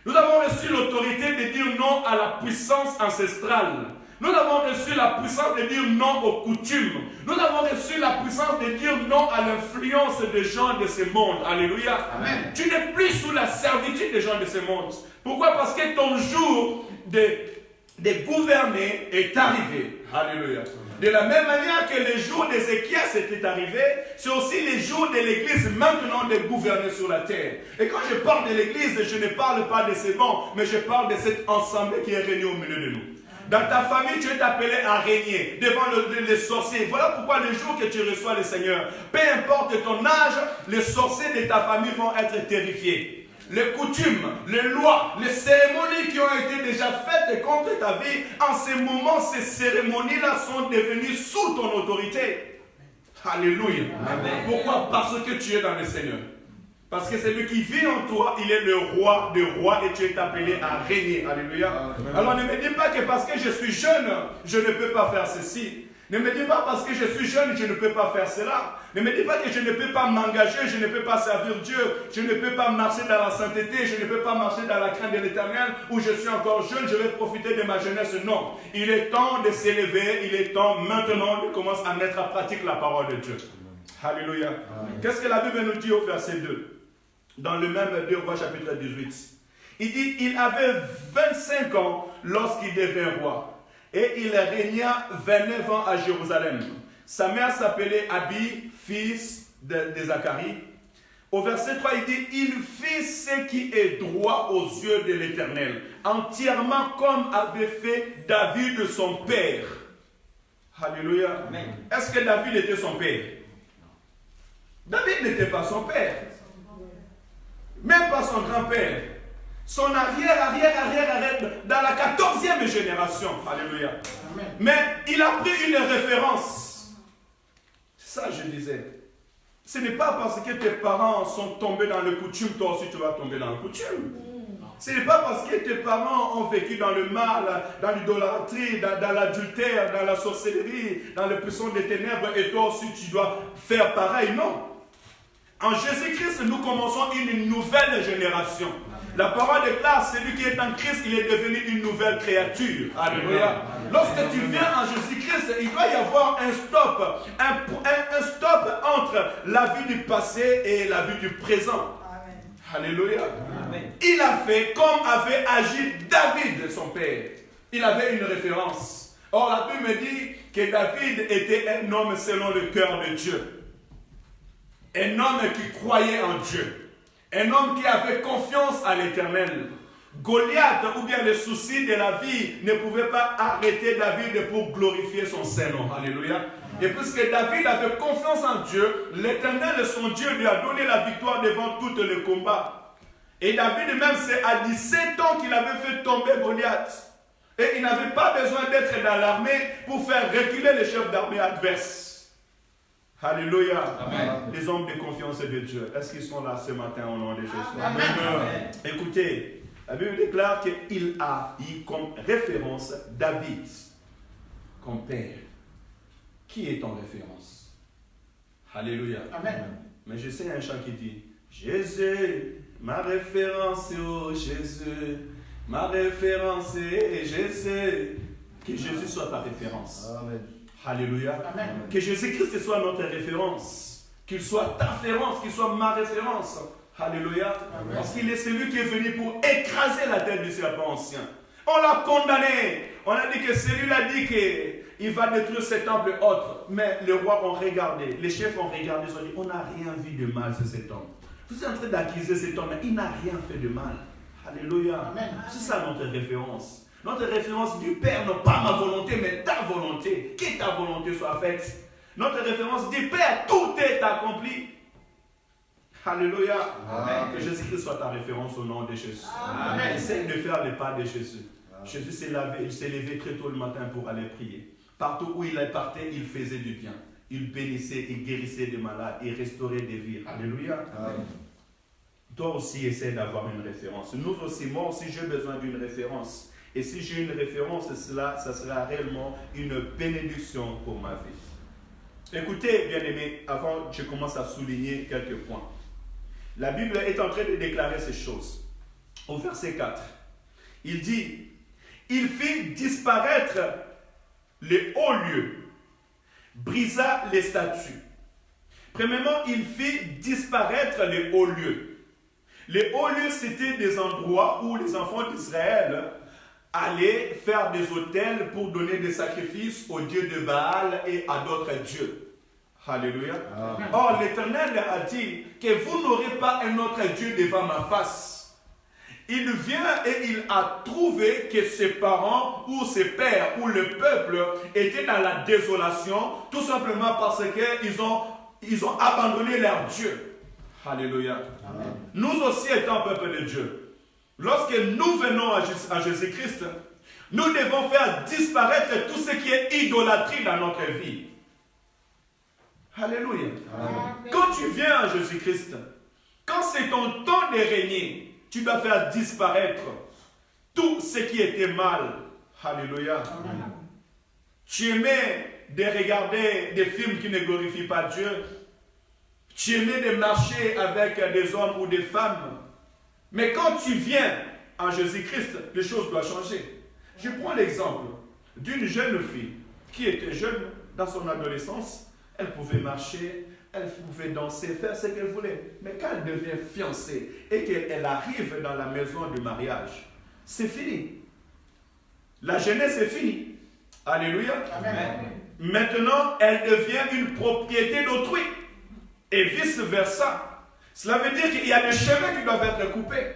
[SPEAKER 2] Nous avons reçu l'autorité de dire non à la puissance ancestrale. Nous avons reçu la puissance de dire non aux coutumes. Nous avons reçu la puissance de dire non à l'influence des gens de ce monde. Alléluia.
[SPEAKER 3] Amen.
[SPEAKER 2] Tu n'es plus sous la servitude des gens de ce monde. Pourquoi? Parce que ton jour de gouverner est arrivé. Alléluia. De la même manière que le jour d'Ézéchias était arrivé, c'est aussi le jour de l'Église maintenant de gouverner sur la terre. Et quand je parle de l'Église, je ne parle pas de ces bancs, mais je parle de cette assemblée qui est réunie au milieu de nous. Dans ta famille, tu es appelé à régner devant les sorciers. Voilà pourquoi le jour que tu reçois le Seigneur, peu importe ton âge, les sorciers de ta famille vont être terrifiés. Les coutumes, les lois, les cérémonies qui ont été déjà faites contre ta vie, en ce moment, ces cérémonies-là sont devenues sous ton autorité. Alléluia.
[SPEAKER 3] Amen.
[SPEAKER 2] Pourquoi? Parce que tu es dans le Seigneur. Parce que celui qui vit en toi, il est le roi des rois et tu es appelé à régner. Alléluia.
[SPEAKER 3] Amen.
[SPEAKER 2] Alors ne me dis pas que parce que je suis jeune, je ne peux pas faire ceci. Ne me dis pas parce que je suis jeune, je ne peux pas faire cela. Ne me dis pas que je ne peux pas m'engager, je ne peux pas servir Dieu, je ne peux pas marcher dans la sainteté, je ne peux pas marcher dans la crainte de l'Éternel, où je suis encore jeune, je vais profiter de ma jeunesse. Non. Il est temps de s'élever, il est temps maintenant de commencer à mettre en pratique la parole de Dieu. Alléluia. Qu'est-ce que la Bible nous dit au verset 2? Dans le même 2 Rois chapitre 18. Il dit, il avait 25 ans lorsqu'il devint roi. Et il régna 29 ans à Jérusalem. Sa mère s'appelait Abi, fils de Zacharie. Au verset 3, il dit, il fit ce qui est droit aux yeux de l'Éternel, entièrement comme avait fait David de son père. Alléluia.
[SPEAKER 3] Amen.
[SPEAKER 2] Est-ce que David était son père? David n'était pas son père. Même pas son grand-père. Son arrière, dans la 14e génération. Alléluia.
[SPEAKER 3] Amen.
[SPEAKER 2] Mais il a pris une référence. C'est ça, je disais. Ce n'est pas parce que tes parents sont tombés dans le coutume, toi aussi tu vas tomber dans le coutume. Ce n'est pas parce que tes parents ont vécu dans le mal, dans l'idolâtrie, dans l'adultère, dans la sorcellerie, dans le puissant des ténèbres, et toi aussi tu dois faire pareil. Non. En Jésus-Christ, nous commençons une nouvelle génération. La parole déclare, celui qui est en Christ, il est devenu une nouvelle créature. Alléluia. Lorsque tu viens en Jésus-Christ, il doit y avoir un stop, un stop entre la vie du passé et la vie du présent. Alléluia. Amen. Il a fait comme avait agi David, son père. Il avait une référence. Or, la Bible me dit que David était un homme selon le cœur de Dieu. Un homme qui croyait en Dieu. Un homme qui avait confiance à l'Éternel. Goliath, ou bien les soucis de la vie, ne pouvaient pas arrêter David pour glorifier son Saint-Nom. Alléluia. Et puisque David avait confiance en Dieu, l'Éternel, son Dieu, lui a donné la victoire devant tous les combats. Et David même, c'est à 17 ans qu'il avait fait tomber Goliath. Et il n'avait pas besoin d'être dans l'armée pour faire reculer les chefs d'armée adverses. Alléluia. Amen. Les hommes de confiance de Dieu, est-ce qu'ils sont là ce matin au nom de Jésus? Amen. Amen. Écoutez, la Bible déclare qu'il a eu comme référence David, comme père. Qui est en référence? Alléluia. Amen. Mais je sais un chant qui dit, Jésus, ma référence, oh Jésus, ma référence est Jésus. Que Jésus soit ta référence. Amen. Alléluia. Amen. Que Jésus-Christ soit notre référence. Qu'il soit ta référence, qu'il soit ma référence. Alléluia. Amen. Parce qu'il est celui qui est venu pour écraser la tête du serpent ancien. On l'a condamné. On a dit que celui-là dit qu'il va détruire ce temple autre. Mais les rois ont regardé, les chefs ont regardé, ils ont dit, on n'a rien vu de mal sur cet homme. Vous êtes en train d'accuser cet homme, il n'a rien fait de mal. Alléluia. C'est ça notre référence. Notre référence du Père, non pas ma volonté, mais ta volonté. Que ta volonté soit faite. Notre référence du Père, tout est accompli. Alléluia. Amen. Que Jésus-Christ soit ta référence au nom de Jésus. Amen. Essaye de faire les pas de Jésus. Amen. Jésus s'est levé très tôt le matin pour aller prier. Partout où il partait, il faisait du bien. Il bénissait, il guérissait des malades, il restaurait des vies. Alléluia. Amen. Toi aussi, essaie d'avoir une référence. Nous aussi, moi aussi, j'ai besoin d'une référence. Et si j'ai une référence, ça sera réellement une bénédiction pour ma vie. Écoutez, bien-aimés, avant que je commence à souligner quelques points. La Bible est en train de déclarer ces choses. Au verset 4, il dit, « Il fit disparaître les hauts lieux, brisa les statues. » Premièrement, il fit disparaître les hauts lieux. Les hauts lieux, c'était des endroits où les enfants d'Israël allaient faire des autels pour donner des sacrifices aux dieux de Baal et à d'autres dieux. Alléluia. Amen. Or, l'Éternel a dit que vous n'aurez pas un autre Dieu devant ma face. Il vient et il a trouvé que ses parents ou ses pères ou le peuple étaient dans la désolation, tout simplement parce qu'ils ont abandonné leur Dieu. Alléluia. Amen. Nous aussi étant peuple de Dieu, lorsque nous venons à Jésus-Christ, nous devons faire disparaître tout ce qui est idolâtrie dans notre vie. Alléluia. Amen. Quand tu viens à Jésus-Christ, quand c'est ton temps de régner, tu dois faire disparaître tout ce qui était mal. Alléluia. Amen. Tu aimais de regarder des films qui ne glorifient pas Dieu. Tu aimais de marcher avec des hommes ou des femmes. Mais quand tu viens en Jésus-Christ, les choses doivent changer. Je prends l'exemple d'une jeune fille qui était jeune dans son adolescence. Elle pouvait marcher, elle pouvait danser, faire ce qu'elle voulait. Mais quand elle devient fiancée et qu'elle arrive dans la maison du mariage, c'est fini. La jeunesse est finie. Alléluia. Amen. Maintenant, elle devient une propriété d'autrui. Et vice-versa. Cela veut dire qu'il y a des chemins qui doivent être coupés.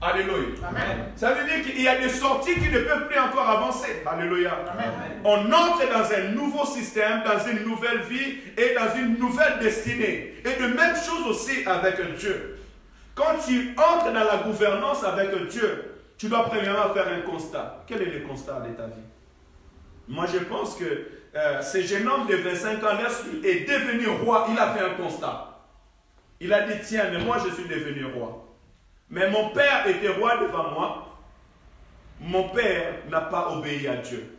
[SPEAKER 2] Alléluia. Amen. Ça veut dire qu'il y a des sorties qui ne peuvent plus encore avancer. Alléluia. Amen. On entre dans un nouveau système, dans une nouvelle vie et dans une nouvelle destinée. Et de même chose aussi avec Dieu. Quand tu entres dans la gouvernance avec Dieu, tu dois premièrement faire un constat. Quel est le constat de ta vie? Moi, je pense que ce jeune homme de 25 ans est devenu roi. Il a fait un constat. Il a dit, tiens, mais moi, je suis devenu roi. Mais mon père était roi devant moi. Mon père n'a pas obéi à Dieu.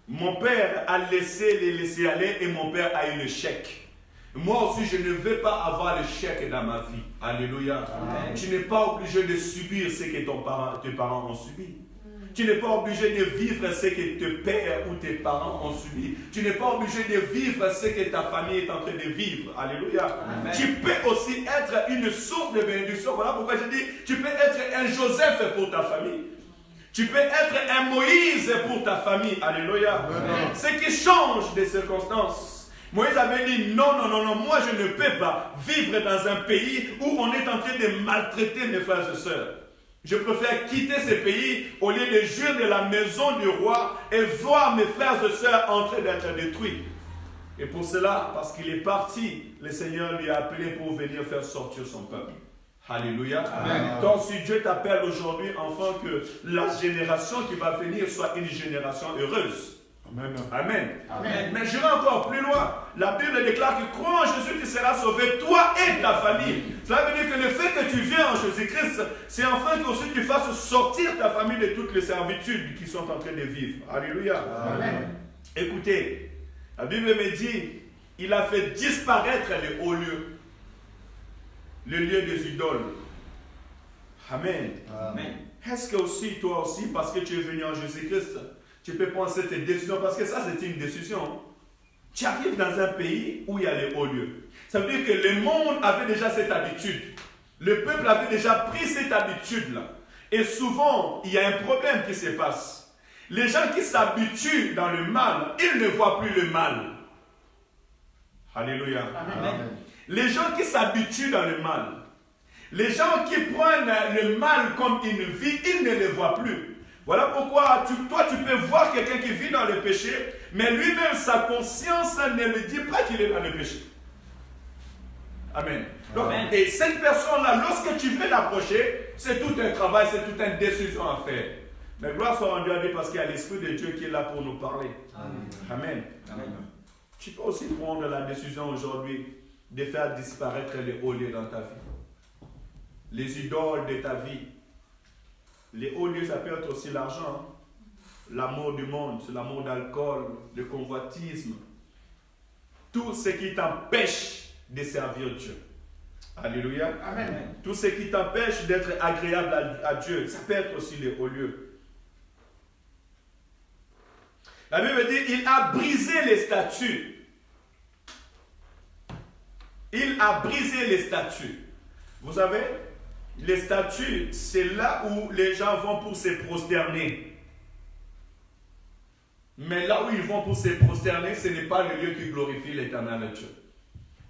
[SPEAKER 2] Mon père a laissé les laisser aller et mon père a eu le chèque. Moi aussi, je ne veux pas avoir le chèque dans ma vie. Alléluia. Amen. Tu n'es pas obligé de subir ce que tes parents ont subi. Tu n'es pas obligé de vivre ce que tes pères ou tes parents ont subi. Tu n'es pas obligé de vivre ce que ta famille est en train de vivre. Alléluia. Amen. Tu peux aussi être une source de bénédiction. Voilà pourquoi je dis, tu peux être un Joseph pour ta famille. Tu peux être un Moïse pour ta famille. Alléluia. Amen. Ce qui change des circonstances. Moïse avait dit, non, moi je ne peux pas vivre dans un pays où on est en train de maltraiter mes frères et sœurs. Je préfère quitter ce pays au lieu de jouir de la maison du roi et voir mes frères et sœurs en train d'être détruits. Et pour cela, parce qu'il est parti, le Seigneur lui a appelé pour venir faire sortir son peuple. Alléluia. Amen. Donc si Dieu t'appelle aujourd'hui, enfant, que la génération qui va venir soit une génération heureuse. Amen. Amen. Amen. Mais je vais encore plus loin. La Bible déclare que crois en Jésus, tu seras sauvé, toi et ta famille. Cela veut dire que le fait que tu viens en Jésus-Christ, c'est enfin que aussi tu fasses sortir ta famille de toutes les servitudes qu'ils sont en train de vivre. Alléluia. Amen. Écoutez, la Bible me dit, il a fait disparaître les hauts lieux, le lieu des idoles. Amen. Amen. Est-ce que aussi, toi aussi, parce que tu es venu en Jésus-Christ, tu peux prendre cette décision, parce que ça c'est une décision. Tu arrives dans un pays où il y a les hauts lieux. Ça veut dire que le monde avait déjà cette habitude. Le peuple avait déjà pris cette habitude-là. Et souvent, il y a un problème qui se passe. Les gens qui s'habituent dans le mal, ils ne voient plus le mal. Alléluia. Amen. Les gens qui s'habituent dans le mal, les gens qui prennent le mal comme une vie, ils ne le voient plus. Voilà pourquoi toi tu peux voir quelqu'un qui vit dans le péché, mais lui-même sa conscience ne lui dit pas qu'il est dans le péché. Amen. Donc, amen. Et cette personne-là, lorsque tu veux l'approcher, c'est tout un travail, c'est toute une décision à faire. Mais gloire soit rendue à Dieu parce qu'il y a l'Esprit de Dieu qui est là pour nous parler. Amen. Amen. Amen. Tu peux aussi prendre la décision aujourd'hui de faire disparaître les hauts lieux dans ta vie. Les idoles de ta vie. Les hauts lieux, ça peut être aussi l'argent, l'amour du monde, l'amour d'alcool, le convoitisme. Tout ce qui t'empêche de servir Dieu. Alléluia. Amen. Tout ce qui t'empêche d'être agréable à Dieu, ça peut être aussi les hauts lieux. La Bible dit, il a brisé les statues. Il a brisé les statues. Vous savez, les statues, c'est là où les gens vont pour se prosterner. Mais là où ils vont pour se prosterner, ce n'est pas le lieu qui glorifie l'Éternel Dieu.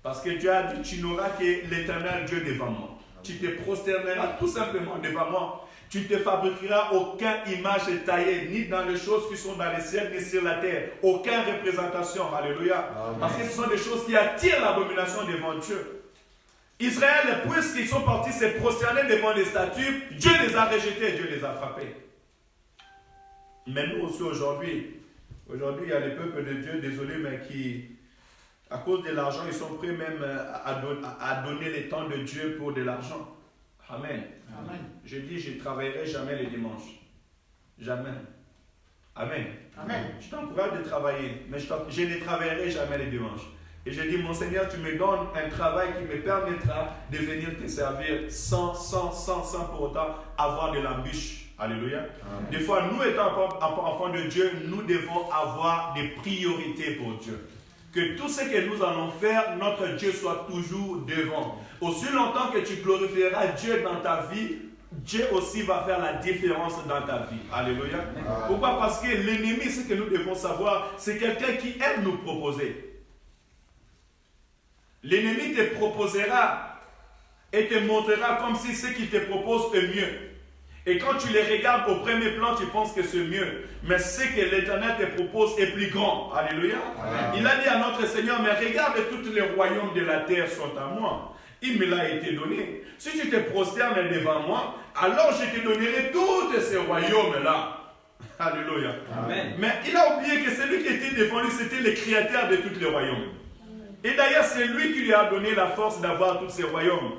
[SPEAKER 2] Parce que Dieu a dit, tu n'auras que l'Éternel Dieu devant moi. Tu te prosterneras tout simplement devant moi. Tu ne te fabriqueras aucune image taillée, ni dans les choses qui sont dans les ciels, ni sur la terre. Aucune représentation. Alléluia. Amen. Parce que ce sont des choses qui attirent l'abomination devant Dieu. Israël, puisqu'ils sont partis se prosterner devant les statues, Dieu les a rejetés, Dieu les a frappés. Mais nous aussi aujourd'hui, il y a les peuples de Dieu, désolé, mais qui, à cause de l'argent, ils sont prêts même à donner le temps de Dieu pour de l'argent. Amen. Amen. Je dis, je ne travaillerai jamais les dimanches. Jamais. Amen. Amen. Je t'encourage de travailler, mais je ne travaillerai jamais les dimanches. Et je dis, mon Seigneur, tu me donnes un travail qui me permettra de venir te servir sans pour autant avoir de l'embûche. Alléluia. Amen. Des fois, nous étant enfants de Dieu, nous devons avoir des priorités pour Dieu. Que tout ce que nous allons faire, notre Dieu soit toujours devant. Aussi longtemps que tu glorifieras Dieu dans ta vie, Dieu aussi va faire la différence dans ta vie. Alléluia. Amen. Pourquoi? Parce que l'ennemi, ce que nous devons savoir, c'est quelqu'un qui aime nous proposer. L'ennemi te proposera et te montrera comme si ce qu'il te propose est mieux. Et quand tu les regardes au premier plan, tu penses que c'est mieux. Mais ce que l'Éternel te propose est plus grand. Alléluia. Amen. Il a dit à notre Seigneur, mais regarde, tous les royaumes de la terre sont à moi. Il me l'a été donné. Si tu te prosternes devant moi, alors je te donnerai tous ces royaumes-là. Alléluia. Amen. Mais il a oublié que celui qui était devant lui, c'était le créateur de tous les royaumes. Et d'ailleurs, c'est lui qui lui a donné la force d'avoir tous ces royaumes.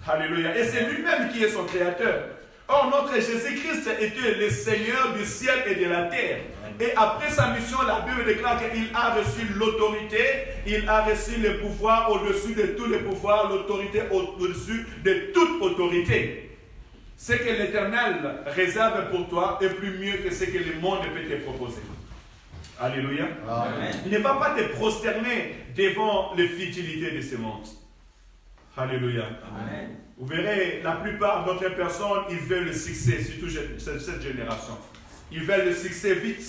[SPEAKER 2] Alléluia. Et c'est lui-même qui est son créateur. Or, notre Jésus-Christ était le Seigneur du ciel et de la terre. Et après sa mission, la Bible déclare qu'il a reçu l'autorité, il a reçu le pouvoir au-dessus de tous les pouvoirs, l'autorité au-dessus de toute autorité. Ce que l'Éternel réserve pour toi est plus mieux que ce que le monde peut te proposer. Alléluia. Amen. Ne va pas te prosterner devant les futilités de ce monde. Alléluia. Amen. Vous verrez, la plupart d'autres personnes, ils veulent le succès, surtout cette génération. Ils veulent le succès vite.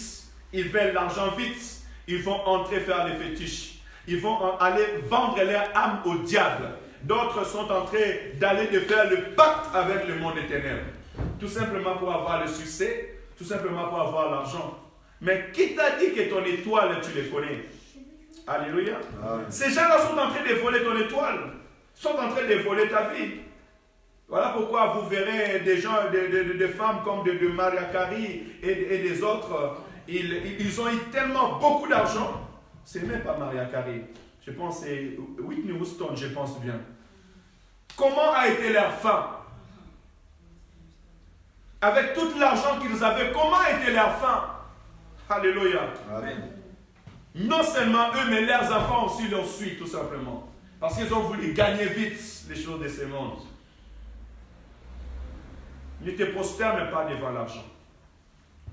[SPEAKER 2] Ils veulent l'argent vite. Ils vont entrer faire les fétiches. Ils vont aller vendre leur âme au diable. D'autres sont en train d'aller de faire le pacte avec le monde des ténèbres. Tout simplement pour avoir le succès, tout simplement pour avoir l'argent. Mais qui t'a dit que ton étoile, tu les connais? Alléluia. Amen. Ces gens-là sont en train de voler ton étoile. Sont en train de voler ta vie. Voilà pourquoi vous verrez des gens, des femmes comme de Mariah Carey et des autres. Ils ont eu tellement beaucoup d'argent. C'est même pas Mariah Carey. Je pense que c'est Whitney Houston, je pense bien. Comment a été leur fin? Avec tout l'argent qu'ils avaient, comment a été leur fin? Alléluia. Amen. Non seulement eux, mais leurs enfants aussi leur suivent tout simplement. Parce qu'ils ont voulu gagner vite les choses de ce monde. Ne te prosterne pas devant l'argent.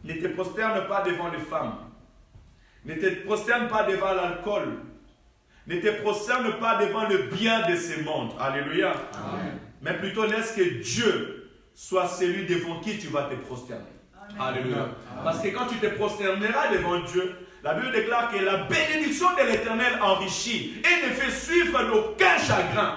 [SPEAKER 2] Ne te prosterne pas devant les femmes. Ne te prosterne pas devant l'alcool. Ne te prosterne pas devant le bien de ce monde. Alléluia. Amen. Mais plutôt laisse que Dieu soit celui devant qui tu vas te prosterner. Amen. Alléluia. Amen. Parce que quand tu te prosterneras devant Dieu, la Bible déclare que la bénédiction de l'Éternel enrichit et ne fait suivre d'aucun chagrin.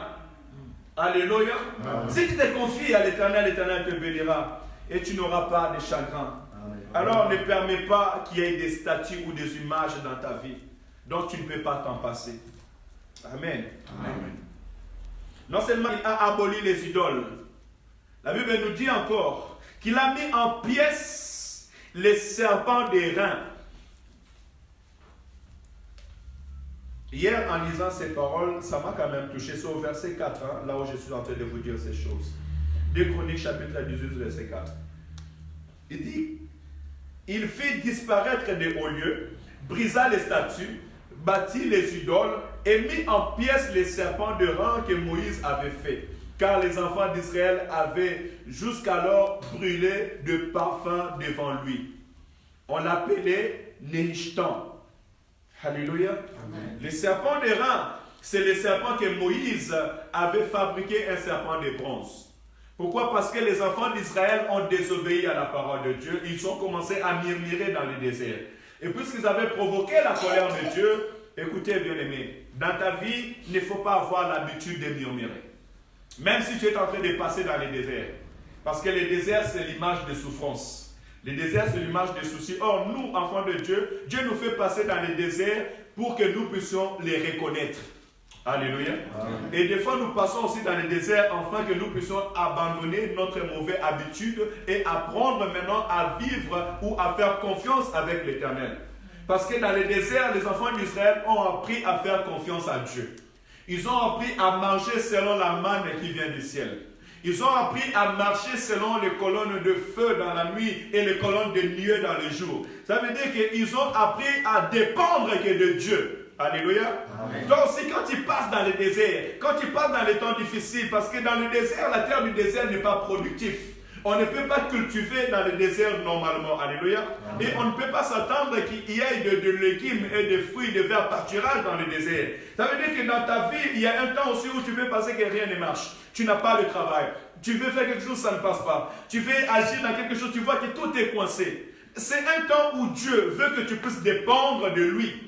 [SPEAKER 2] Alléluia. Amen. Si tu te confies à l'Éternel, l'Éternel te bénira et tu n'auras pas de chagrin. Amen. Alors ne permets pas qu'il y ait des statues ou des images dans ta vie dont tu ne peux pas t'en passer. Amen. Amen. Non seulement il a aboli les idoles, la Bible nous dit encore qu'il a mis en pièces les serpents des reins. Hier, en lisant ces paroles, ça m'a quand même touché. C'est au verset 4, hein, là où je suis en train de vous dire ces choses. 2 Chroniques, chapitre 18, verset 4. Il dit, il fit disparaître des hauts lieux, brisa les statues, bâtit les idoles et mit en pièces les serpents de reins que Moïse avait fait. Car les enfants d'Israël avaient jusqu'alors brûlé de parfum devant lui. On l'appelait Néhishtan. Alléluia. Amen. Les serpents de reins, c'est les serpents que Moïse avait fabriqué, un serpent de bronze. Pourquoi? Parce que les enfants d'Israël ont désobéi à la parole de Dieu. Ils ont commencé à murmurer dans le désert. Et puisqu'ils avaient provoqué la colère de Dieu, écoutez bien aimés, dans ta vie, il ne faut pas avoir l'habitude de murmurer. Même si tu es en train de passer dans les déserts. Parce que le désert, c'est l'image de souffrance. Le désert, c'est l'image des soucis. Or, nous, enfants de Dieu, Dieu nous fait passer dans les déserts pour que nous puissions les reconnaître. Alléluia. Amen. Et des fois, nous passons aussi dans les déserts afin que nous puissions abandonner notre mauvaise habitude et apprendre maintenant à vivre ou à faire confiance avec l'Éternel. Parce que dans les déserts, les enfants d'Israël ont appris à faire confiance à Dieu. Ils ont appris à marcher selon la manne qui vient du ciel. Ils ont appris à marcher selon les colonnes de feu dans la nuit et les colonnes de nuée dans le jour. Ça veut dire qu'ils ont appris à dépendre que de Dieu. Alléluia. Amen. Donc aussi quand tu passes dans le désert, quand tu passes dans les temps difficiles, parce que dans le désert, la terre du désert n'est pas productive. On ne peut pas cultiver dans le désert normalement. Alléluia. Amen. Et on ne peut pas s'attendre qu'il y ait de légumes et de fruits, de verts pâturages dans le désert. Ça veut dire que dans ta vie, il y a un temps aussi où tu peux passer que rien ne marche. Tu n'as pas de travail. Tu veux faire quelque chose, ça ne passe pas. Tu veux agir dans quelque chose, tu vois que tout est coincé. C'est un temps où Dieu veut que tu puisses dépendre de lui.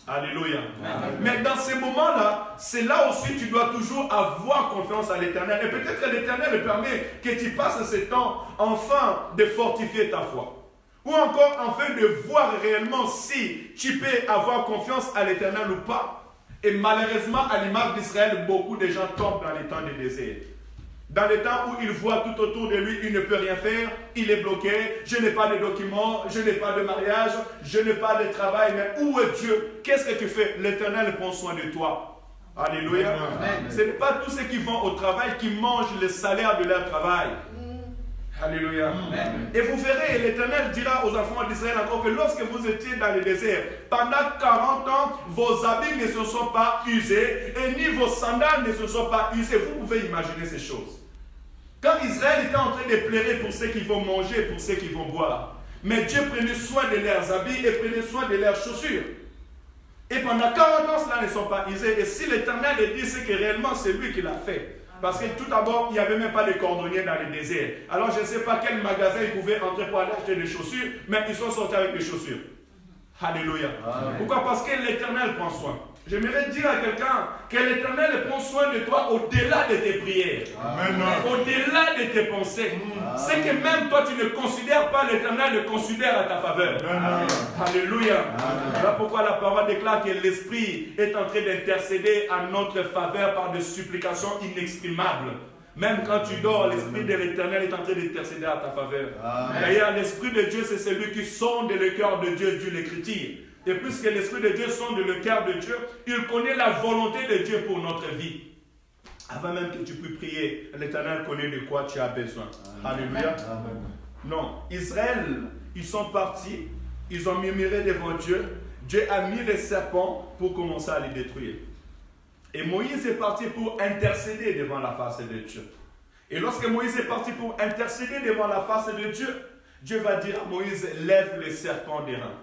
[SPEAKER 2] Alléluia. Amen. Mais dans ces moments-là, c'est là aussi tu dois toujours avoir confiance à l'Éternel. Et peut-être que l'Éternel permet que tu passes ce temps enfin de fortifier ta foi. Ou encore afin de voir réellement si tu peux avoir confiance à l'Éternel ou pas. Et malheureusement, à l'image d'Israël, beaucoup de gens tombent dans les temps de désert. Dans les temps où il voit tout autour de lui, il ne peut rien faire, il est bloqué, je n'ai pas de documents, je n'ai pas de mariage, je n'ai pas de travail, mais où est Dieu? Qu'est-ce que tu fais? L'Éternel prend soin de toi. Alléluia.
[SPEAKER 1] Amen.
[SPEAKER 2] Ce n'est pas tous ceux qui vont au travail qui mangent le salaire de leur travail. Alléluia.
[SPEAKER 1] Amen.
[SPEAKER 2] Et vous verrez, l'Éternel dira aux enfants d'Israël encore que lorsque vous étiez dans le désert, pendant 40 ans, vos habits ne se sont pas usés et ni vos sandales ne se sont pas usés. Vous pouvez imaginer ces choses. Quand Israël était en train de pleurer pour ceux qui vont manger, pour ceux qui vont boire, mais Dieu prenait soin de leurs habits et prenait soin de leurs chaussures. Et pendant 40 ans, cela ne sont pas usés. Et si l'Éternel le dit, c'est que réellement c'est lui qui l'a fait. Parce que tout d'abord, il n'y avait même pas de cordonniers dans le désert. Alors je ne sais pas quel magasin ils pouvaient entrer pour aller acheter des chaussures, mais ils sont sortis avec des chaussures. Alléluia.
[SPEAKER 1] Amen.
[SPEAKER 2] Pourquoi? Parce que l'Éternel prend soin. J'aimerais dire à quelqu'un que l'Éternel prend soin de toi au-delà de tes prières, au-delà de tes pensées. C'est que même toi, tu ne considères pas, l'Éternel le considère à ta faveur. Alléluia. Voilà pourquoi la parole déclare que l'Esprit est en train d'intercéder à notre faveur par des supplications inexprimables. Même quand tu dors, l'Esprit de l'Éternel est en train d'intercéder à ta faveur. D'ailleurs, l'Esprit de Dieu, c'est celui qui sonde le cœur de Dieu, dit l'Écriture. Et puisque l'Esprit de Dieu sonde le cœur de Dieu, il connaît la volonté de Dieu pour notre vie. Avant même que tu puisses prier, l'Éternel connaît de quoi tu as besoin. Alléluia. Non, Israël, ils sont partis, ils ont murmuré devant Dieu. Dieu a mis les serpents pour commencer à les détruire. Et Moïse est parti pour intercéder devant la face de Dieu. Et lorsque Moïse est parti pour intercéder devant la face de Dieu, Dieu va dire à Moïse, lève les serpents des reins.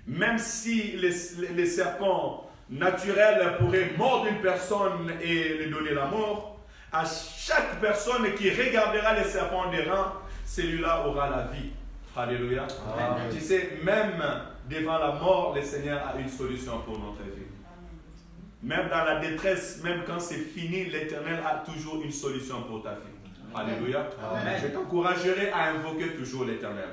[SPEAKER 2] Même si les serpents naturels pourraient mordre une personne et lui donner la mort, à chaque personne qui regardera les serpents des reins, celui-là aura la vie. Alléluia. Amen. Tu sais, même devant la mort, le Seigneur a une solution pour notre vie. Même dans la détresse, même quand c'est fini, l'Éternel a toujours une solution pour ta vie. Alléluia. Amen. Je t'encouragerai à invoquer toujours l'Éternel.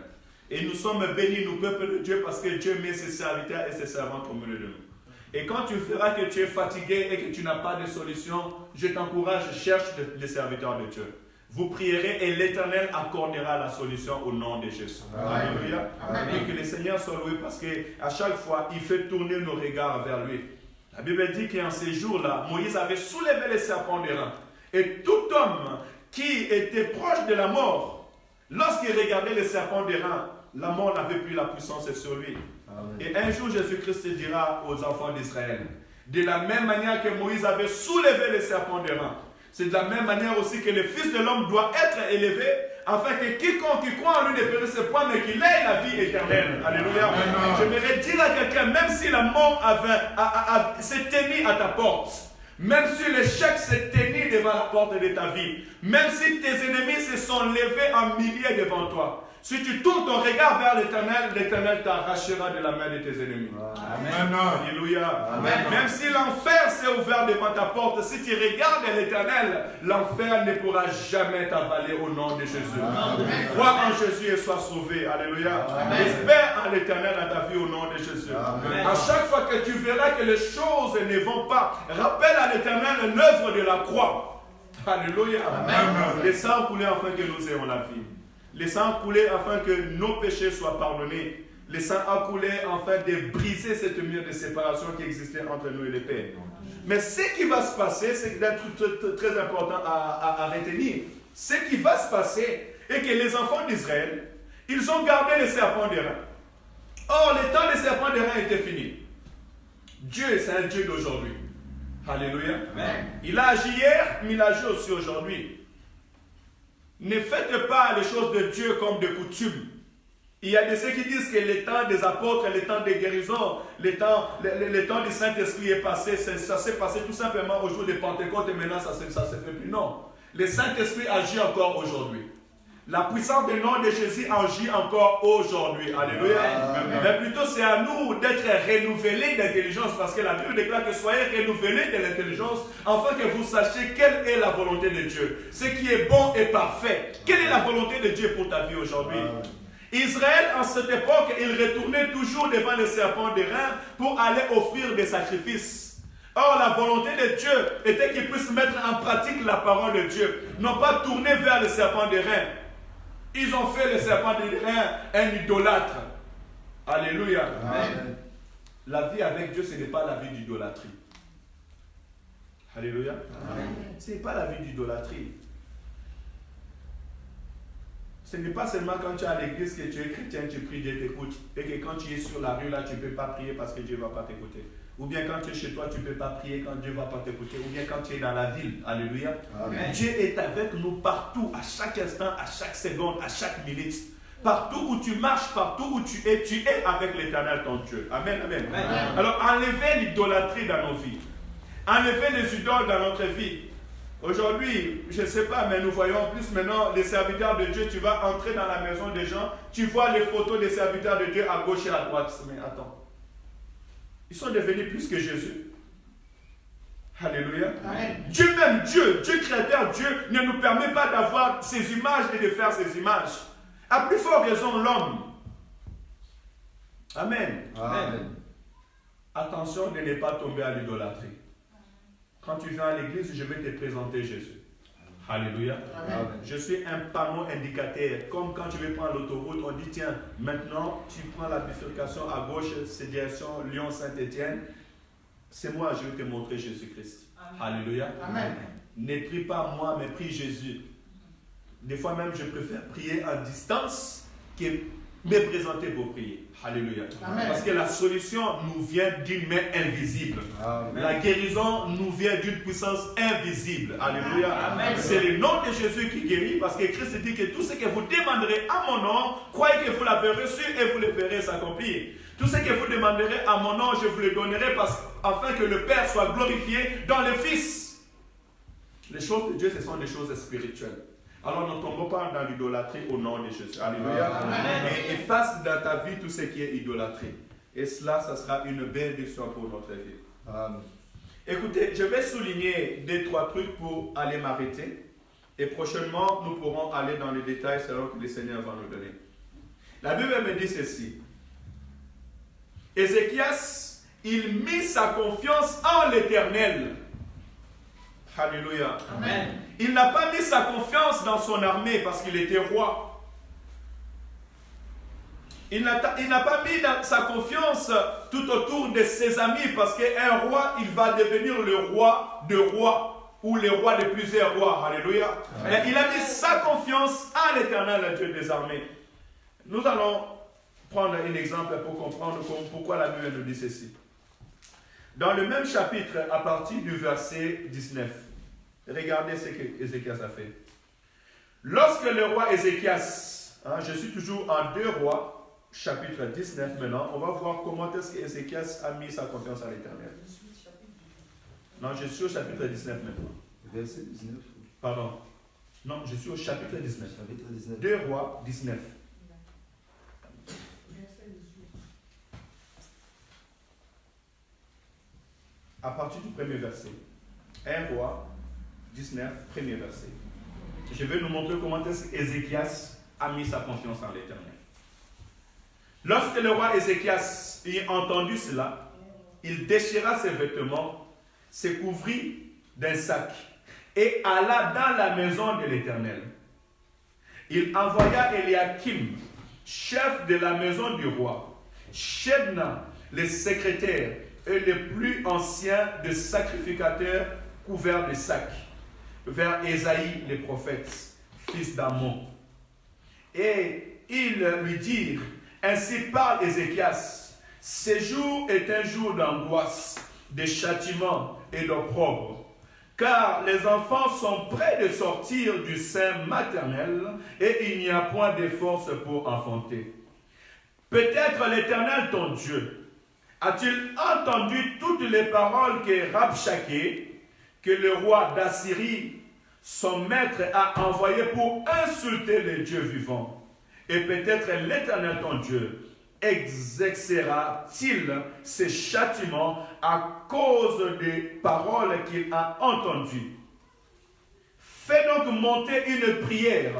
[SPEAKER 2] Et nous sommes bénis, nous, peuple de Dieu, parce que Dieu met ses serviteurs et ses servantes au milieu de nous. Et quand tu feras que tu es fatigué et que tu n'as pas de solution, je t'encourage, cherche les serviteurs de Dieu. Vous prierez et l'Éternel accordera la solution au nom de Jésus. Alléluia. Et que le Seigneur soit loué parce qu'à chaque fois, il fait tourner nos regards vers lui. La Bible dit qu'en ces jours-là, Moïse avait soulevé les serpents des reins. Et tout homme qui était proche de la mort, lorsqu'il regardait les serpents des reins, la mort n'avait plus la puissance sur lui. Amen. Et un jour, Jésus-Christ dira aux enfants d'Israël, de la même manière que Moïse avait soulevé les serpents des reins, c'est de la même manière aussi que le Fils de l'homme doit être élevé, afin que quiconque qui croit en lui ne périsse point, mais qu'il ait la vie éternelle. Alléluia. J'aimerais dire à quelqu'un, même si la mort s'est tenue à ta porte, même si l'échec s'est tenu devant la porte de ta vie, même si tes ennemis se sont levés en milliers devant toi, si tu tournes ton regard vers l'Éternel, l'Éternel t'arrachera de la main de tes ennemis. Amen. Alléluia. Amen. Même si l'enfer s'est ouvert devant ta porte, si tu regardes l'Éternel, l'enfer ne pourra jamais t'avaler au nom de Jésus. Crois en Jésus et sois sauvé. Alléluia. Espère en l'Éternel dans ta vie au nom de Jésus. Amen. À chaque fois que tu verras que les choses ne vont pas, rappelle à l'Éternel l'œuvre de la croix. Alléluia. Amen. Les sangs coulés afin que nous ayons la vie. Les sangs a coulé afin que nos péchés soient pardonnés. Les sangs a coulé afin de briser cette mur de séparation qui existait entre nous et le Père. Mais ce qui va se passer, c'est un truc très important à retenir. Ce qui va se passer est que les enfants d'Israël, ils ont gardé les serpents des reins. Or, le temps des serpents des reins était fini. Dieu, c'est un Dieu d'aujourd'hui. Alléluia. Amen. Il a agi hier, mais il agit aussi aujourd'hui. Ne faites pas les choses de Dieu comme de coutume. Il y a de ceux qui disent que le temps des apôtres, le temps des guérisons, le temps du Saint-Esprit est passé. Ça s'est passé tout simplement au jour de Pentecôte et maintenant ça ne se fait plus. Non. Le Saint-Esprit agit encore aujourd'hui. La puissance du nom de Jésus agit encore aujourd'hui. Alléluia. Amen. Mais plutôt c'est à nous d'être renouvelés d'intelligence parce que la Bible déclare que soyez renouvelés de l'intelligence afin que vous sachiez quelle est la volonté de Dieu. Ce qui est bon et parfait. Quelle est la volonté de Dieu pour ta vie aujourd'hui? Israël, en cette époque, il retournait toujours devant les serpents des reins pour aller offrir des sacrifices. Or, la volonté de Dieu était qu'ils puissent mettre en pratique la parole de Dieu. Non pas tourner vers les serpents des reins. Ils ont fait le serpent des reins un idolâtre. Alléluia. Amen. La vie avec Dieu, ce n'est pas la vie d'idolâtrie. Alléluia. Ce n'est pas la vie d'idolâtrie. Ce n'est pas seulement quand tu es à l'église que tu es chrétien, tu pries, Dieu t'écoute. Et que quand tu es sur la rue, là, tu ne peux pas prier parce que Dieu ne va pas t'écouter. Ou bien quand tu es chez toi, tu ne peux pas prier quand Dieu ne va pas t'écouter. Ou bien quand tu es dans la ville. Alléluia. Amen. Dieu est avec nous partout, à chaque instant, à chaque seconde, à chaque minute. Partout où tu marches, partout où tu es avec l'Éternel ton Dieu. Amen, amen. Amen. Alors enlevez l'idolâtrie dans nos vies. Enlevez les idoles dans notre vie. Aujourd'hui, je ne sais pas, mais nous voyons plus maintenant les serviteurs de Dieu. Tu vas entrer dans la maison des gens, tu vois les photos des serviteurs de Dieu à gauche et à droite. Mais attends, ils sont devenus plus que Jésus. Alléluia. Amen. Dieu même, Dieu créateur, Dieu ne nous permet pas d'avoir ces images et de faire ces images. À plus forte raison, l'homme. Amen. Amen. Attention de ne pas tomber à l'idolâtrie. Quand tu viens à l'église, je vais te présenter Jésus. Alléluia. Amen. Je suis un panneau indicateur. Comme quand tu veux prendre l'autoroute, on dit tiens, maintenant tu prends la bifurcation à gauche, c'est direction Lyon-Saint-Étienne. C'est moi, je vais te montrer Jésus-Christ. Alléluia. Amen. Ne prie pas moi, mais prie Jésus. Des fois même, je préfère prier à distance que me présenter pour prier. Alléluia. Amen. Parce que la solution nous vient d'une main invisible. Amen. La guérison nous vient d'une puissance invisible. Alléluia. Amen. C'est le nom de Jésus qui guérit parce que Christ dit que tout ce que vous demanderez à mon nom, croyez que vous l'avez reçu et vous le verrez s'accomplir. Tout ce que vous demanderez à mon nom, je vous le donnerai afin que le Père soit glorifié dans le Fils. Les choses de Dieu, ce sont des choses spirituelles. Alors ne tombons pas dans l'idolâtrie au nom de Jésus. Alléluia. Amen. Et efface dans ta vie tout ce qui est idolâtrie. Et cela, ça sera une bénédiction pour notre vie. Amen. Écoutez, je vais souligner 2-3 trucs pour aller m'arrêter. Et prochainement, nous pourrons aller dans les détails selon que le Seigneur va nous donner. La Bible me dit ceci. Ézéchias, il mit sa confiance en l'Éternel. Alléluia. Amen. Il n'a pas mis sa confiance dans son armée parce qu'il était roi. Il n'a pas mis sa confiance tout autour de ses amis parce qu'un roi, il va devenir le roi de rois ou le roi de plusieurs rois. Alléluia. Amen. Il a mis sa confiance à l'Éternel, le Dieu des armées. Nous allons prendre un exemple pour comprendre pourquoi la Bible nous dit ceci. Dans le même chapitre, à partir du verset 19, regardez ce que Ézéchias a fait. Lorsque le roi Ézéchias, je suis toujours en 2 Rois, chapitre 19 maintenant, on va voir comment est-ce que Ézéchias a mis sa confiance à l'Éternel. Non, je suis au chapitre 19 maintenant.
[SPEAKER 3] Verset 19.
[SPEAKER 2] Pardon. Non, je suis au chapitre 19.
[SPEAKER 3] Chapitre 19.
[SPEAKER 2] 2 Rois 19. À partir du premier verset. 1 Roi 19, premier verset. Je vais nous montrer comment est-ce qu'Ézéchias a mis sa confiance en l'Éternel. Lorsque le roi Ézéchias eut entendu cela, il déchira ses vêtements, se couvrit d'un sac et alla dans la maison de l'Éternel. Il envoya Eliakim, chef de la maison du roi, Shebna, le secrétaire, et le plus ancien des sacrificateurs couverts de sacs, vers Ésaïe le prophète, fils d'Amon. Et ils lui dirent, ainsi parle Ézéchias, ce jour est un jour d'angoisse, de châtiment et d'opprobre, car les enfants sont près de sortir du sein maternel et il n'y a point de force pour enfanter. Peut-être l'Éternel ton Dieu a-t-il entendu toutes les paroles que Rabshakeh, que le roi d'Assyrie, son maître, a envoyé pour insulter les dieux vivants? Et peut-être l'Éternel ton Dieu exercera-t-il ses châtiments à cause des paroles qu'il a entendues? Fais donc monter une prière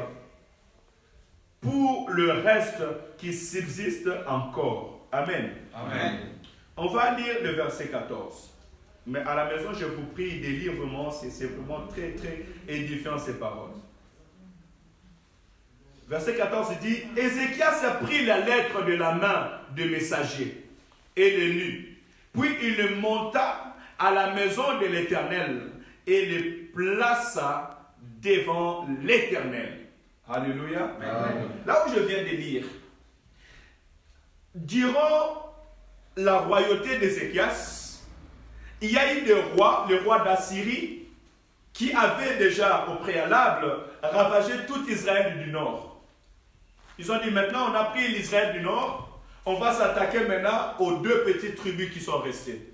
[SPEAKER 2] pour le reste qui subsiste encore. Amen.
[SPEAKER 3] Amen.
[SPEAKER 2] On va lire le verset 14. Mais à la maison, je vous prie de lire vraiment, c'est vraiment très, très édifiant ces paroles. Verset 14 dit, Ézéchias a pris la lettre de la main du messager et le lut. Puis il monta à la maison de l'Éternel et les plaça devant l'Éternel. Alléluia.
[SPEAKER 1] Amen.
[SPEAKER 2] Là où je viens de lire, durant la royauté d'Ézéchias, il y a eu des rois, le roi d'Assyrie, qui avait déjà au préalable ravagé tout Israël du Nord. Ils ont dit maintenant on a pris l'Israël du Nord, on va s'attaquer maintenant aux deux petites tribus qui sont restées.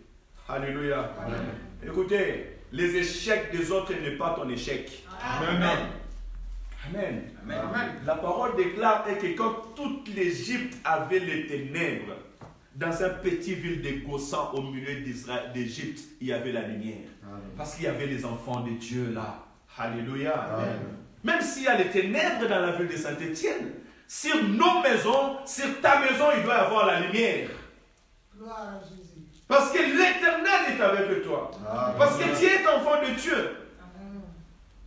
[SPEAKER 2] Alléluia.
[SPEAKER 1] Amen.
[SPEAKER 2] Écoutez, les échecs des autres n'est pas ton échec.
[SPEAKER 1] Amen.
[SPEAKER 2] Amen.
[SPEAKER 1] Amen.
[SPEAKER 2] La parole déclare que quand toute l'Égypte avait les ténèbres, dans un petit ville de Gossan au milieu d'Égypte, il y avait la lumière.
[SPEAKER 1] Amen.
[SPEAKER 2] Parce qu'il y avait les enfants de Dieu là. Alléluia.
[SPEAKER 1] Amen.
[SPEAKER 2] Même s'il y a les ténèbres dans la ville de Saint-Étienne, sur nos maisons, sur ta maison, il doit y avoir la lumière.
[SPEAKER 3] Gloire à Jésus.
[SPEAKER 2] Parce que l'Éternel est avec toi.
[SPEAKER 1] Amen.
[SPEAKER 2] Parce que tu es enfant de Dieu.
[SPEAKER 3] Amen.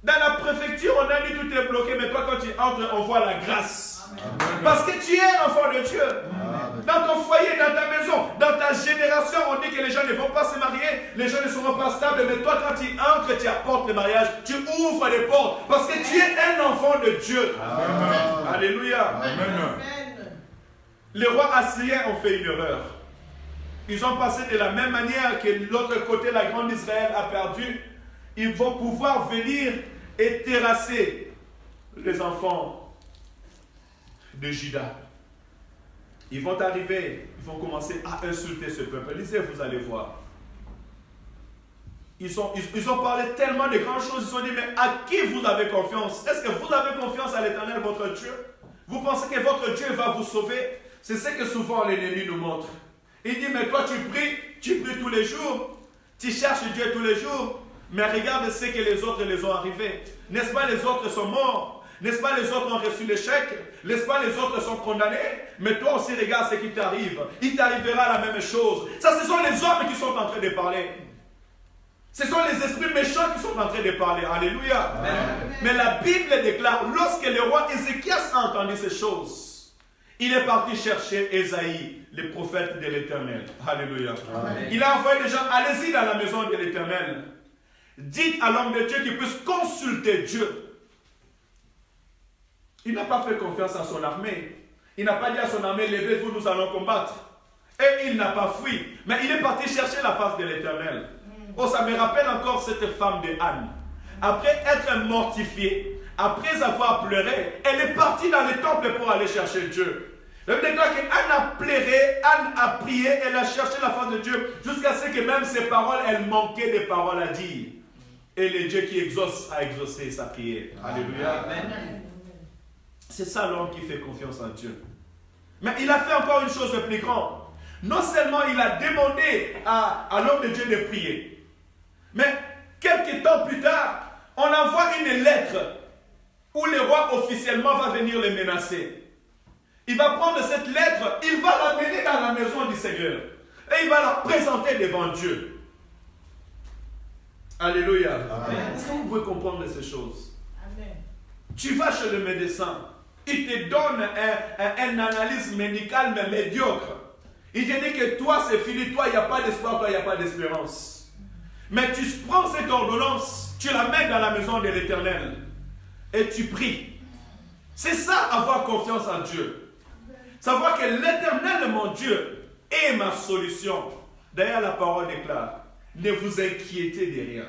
[SPEAKER 2] Dans la préfecture, on a dit tout est bloqué, mais toi, quand tu entres, on voit la grâce.
[SPEAKER 1] Amen.
[SPEAKER 2] Parce que tu es un enfant de Dieu.
[SPEAKER 1] Amen.
[SPEAKER 2] Dans ton foyer, dans ta maison, dans ta génération, on dit que les gens ne vont pas se marier, les gens ne seront pas stables, mais toi, quand tu entres, tu apportes le mariage, tu ouvres les portes, parce que tu es un enfant de Dieu.
[SPEAKER 1] Amen.
[SPEAKER 2] Alléluia.
[SPEAKER 1] Amen.
[SPEAKER 3] Amen.
[SPEAKER 2] Les rois assyriens ont fait une erreur. Ils ont passé de la même manière que l'autre côté, la grande Israël a perdu. Ils vont pouvoir venir et terrasser les enfants de Juda. Ils vont arriver, ils vont commencer à insulter ce peuple. Lisez, vous allez voir. Ils ont parlé tellement de grandes choses. Ils ont dit, mais à qui vous avez confiance? Est-ce que vous avez confiance à l'Éternel, votre Dieu? Vous pensez que votre Dieu va vous sauver? C'est ce que souvent l'ennemi nous montre. Il dit, mais toi tu pries tous les jours, tu cherches Dieu tous les jours, mais regarde ce que les autres les ont arrivés. N'est-ce pas, les autres sont morts? N'est-ce pas, les autres ont reçu l'échec? N'est-ce pas, les autres sont condamnés? Mais toi aussi, regarde ce qui t'arrive. Il t'arrivera la même chose. Ça, ce sont les hommes qui sont en train de parler. Ce sont les esprits méchants qui sont en train de parler. Alléluia.
[SPEAKER 1] Amen.
[SPEAKER 2] Mais la Bible déclare, lorsque le roi Ézéchias a entendu ces choses, il est parti chercher Ésaïe, le prophète de l'Éternel. Alléluia.
[SPEAKER 1] Amen.
[SPEAKER 2] Il a envoyé des gens, allez-y dans la maison de l'Éternel. Dites à l'homme de Dieu qu'il puisse consulter Dieu. Il n'a pas fait confiance à son armée. Il n'a pas dit à son armée, levez-vous, nous allons combattre. Et il n'a pas fui. Mais il est parti chercher la face de l'Éternel. Oh, ça me rappelle encore cette femme de Anne. Après être mortifiée, après avoir pleuré, elle est partie dans le temple pour aller chercher Dieu. Le Bible déclare qu'Anne a pleuré, Anne a prié, elle a cherché la face de Dieu, jusqu'à ce que même ses paroles, elle manquait de paroles à dire. Et le Dieu qui exauce a exaucé sa prière. Alléluia.
[SPEAKER 3] Amen.
[SPEAKER 2] C'est ça l'homme qui fait confiance en Dieu. Mais il a fait encore une chose de plus grande. Non seulement il a demandé à l'homme de Dieu de prier, mais quelques temps plus tard, on envoie une lettre où le roi officiellement va venir les menacer. Il va prendre cette lettre, il va l'amener dans la maison du Seigneur et il va la présenter devant Dieu. Alléluia.
[SPEAKER 1] Amen.
[SPEAKER 2] Est-ce que vous pouvez comprendre ces choses?
[SPEAKER 3] Amen.
[SPEAKER 2] Tu vas chez le médecin, il te donne un analyse médicale mais médiocre. Il te dit que toi c'est fini, toi il n'y a pas d'espoir, toi il n'y a pas d'espérance. Mais tu prends cette ordonnance, tu la mets dans la maison de l'Éternel et tu pries. C'est ça, avoir confiance en Dieu. Savoir que l'Éternel, mon Dieu, est ma solution. D'ailleurs, la parole déclare, ne vous inquiétez de rien,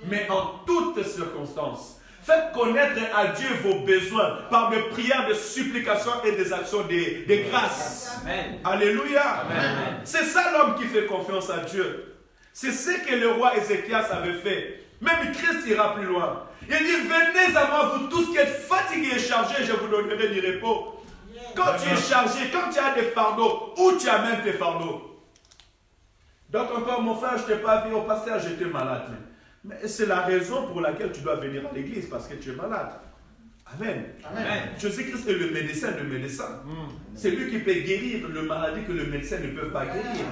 [SPEAKER 2] mais en toutes circonstances, faites connaître à Dieu vos besoins par des prières, des supplications et des actions de grâce.
[SPEAKER 4] Amen.
[SPEAKER 2] Alléluia.
[SPEAKER 4] Amen.
[SPEAKER 2] C'est ça l'homme qui fait confiance à Dieu. C'est ce que le roi Ézéchias avait fait. Même Christ ira plus loin. Il dit, venez à moi, vous tous qui êtes fatigués et chargés, je vous donnerai du repos. Quand tu es chargé, quand tu as des fardeaux, où tu amènes tes fardeaux? Donc encore, mon frère, je ne t'ai pas vu au pasteur, j'étais malade. Mais c'est la raison pour laquelle tu dois venir à l'église, parce que tu es malade. Amen.
[SPEAKER 4] Amen.
[SPEAKER 2] Jésus-Christ est le médecin de médecins. C'est lui qui peut guérir le maladie que le médecin ne peut pas guérir.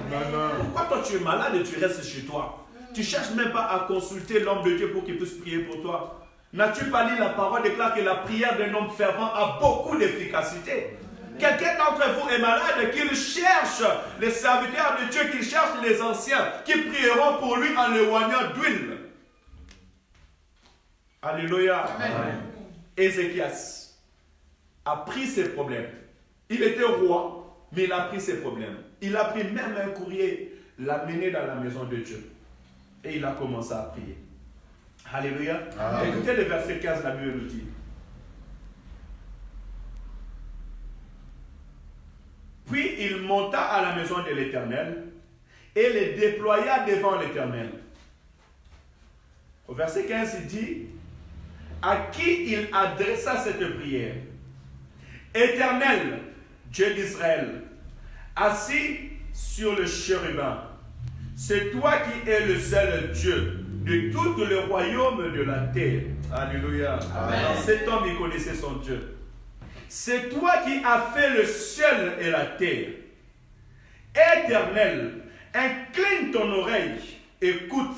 [SPEAKER 2] Pourquoi toi tu es malade et tu restes chez toi? Tu ne cherches même pas à consulter l'homme de Dieu pour qu'il puisse prier pour toi. N'as-tu pas lu la parole déclare que la prière d'un homme fervent a beaucoup d'efficacité? Quelqu'un d'entre vous est malade, qu'il cherche les serviteurs de Dieu, qu'il cherche les anciens, qui prieront pour lui en l'éloignant d'huile. Alléluia.
[SPEAKER 3] Amen.
[SPEAKER 2] Ézéchias a pris ses problèmes. Il était roi, mais il a pris ses problèmes. Il a pris même un courrier, l'a mené dans la maison de Dieu. Et il a commencé à prier. Alléluia.
[SPEAKER 1] Amen.
[SPEAKER 2] Écoutez le verset 15, la Bible nous dit. Puis il monta à la maison de l'Éternel et les déploya devant l'Éternel. Au verset 15, il dit, à qui il adressa cette prière. Éternel, Dieu d'Israël, assis sur le chérubin, c'est toi qui es le seul Dieu de tout le royaume de la terre. Alléluia. Alors cet homme, il connaissait son Dieu. C'est toi qui as fait le ciel et la terre. Éternel, incline ton oreille, écoute.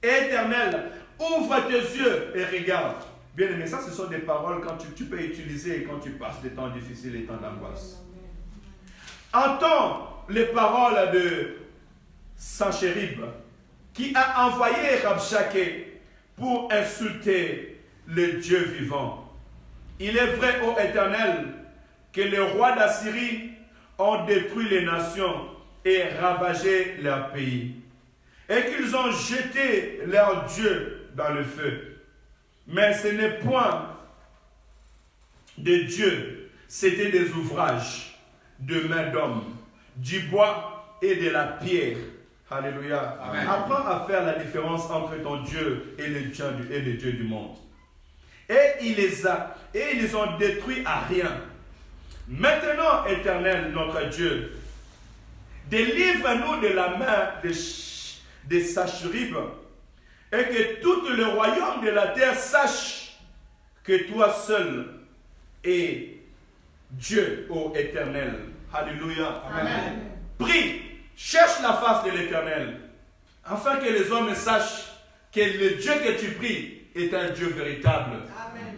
[SPEAKER 2] Éternel, ouvre tes yeux et regarde. Bien aimé, ça ce sont des paroles quand tu peux utiliser quand tu passes des temps difficiles et temps d'angoisse. Entends les paroles de Sanchérib qui a envoyé Rabshakeh pour insulter le Dieu vivant. Il est vrai, ô Éternel, que les rois d'Assyrie ont détruit les nations et ravagé leur pays, et qu'ils ont jeté leur Dieu dans le feu. Mais ce n'est point de Dieu, c'était des ouvrages de main d'homme, du bois et de la pierre. Alléluia.
[SPEAKER 1] Amen.
[SPEAKER 2] Apprends à faire la différence entre ton Dieu et le Dieu du monde. Et ils les ont détruits à rien. Maintenant, Éternel, notre Dieu, délivre-nous de la main de Sanchérib, et que tout le royaume de la terre sache que toi seul es Dieu, ô Éternel. Alléluia.
[SPEAKER 3] Amen.
[SPEAKER 2] Prie, cherche la face de l'Éternel, afin que les hommes sachent que le Dieu que tu pries est un Dieu véritable.
[SPEAKER 3] Amen.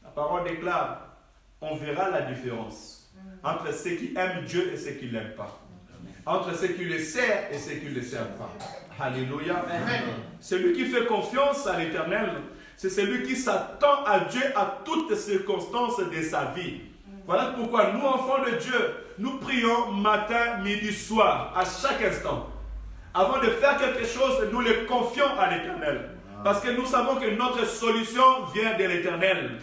[SPEAKER 2] La parole déclare, on verra la différence entre ceux qui aiment Dieu et ceux qui ne l'aiment pas. Entre ceux qui le servent et ceux qui ne le servent pas. Alléluia.
[SPEAKER 3] Amen.
[SPEAKER 2] Celui qui fait confiance à l'Éternel, c'est celui qui s'attend à Dieu à toutes circonstances de sa vie. Voilà pourquoi nous, enfants de Dieu, nous prions matin, midi, soir, à chaque instant. Avant de faire quelque chose, nous le confions à l'Éternel. Parce que nous savons que notre solution vient de l'Éternel.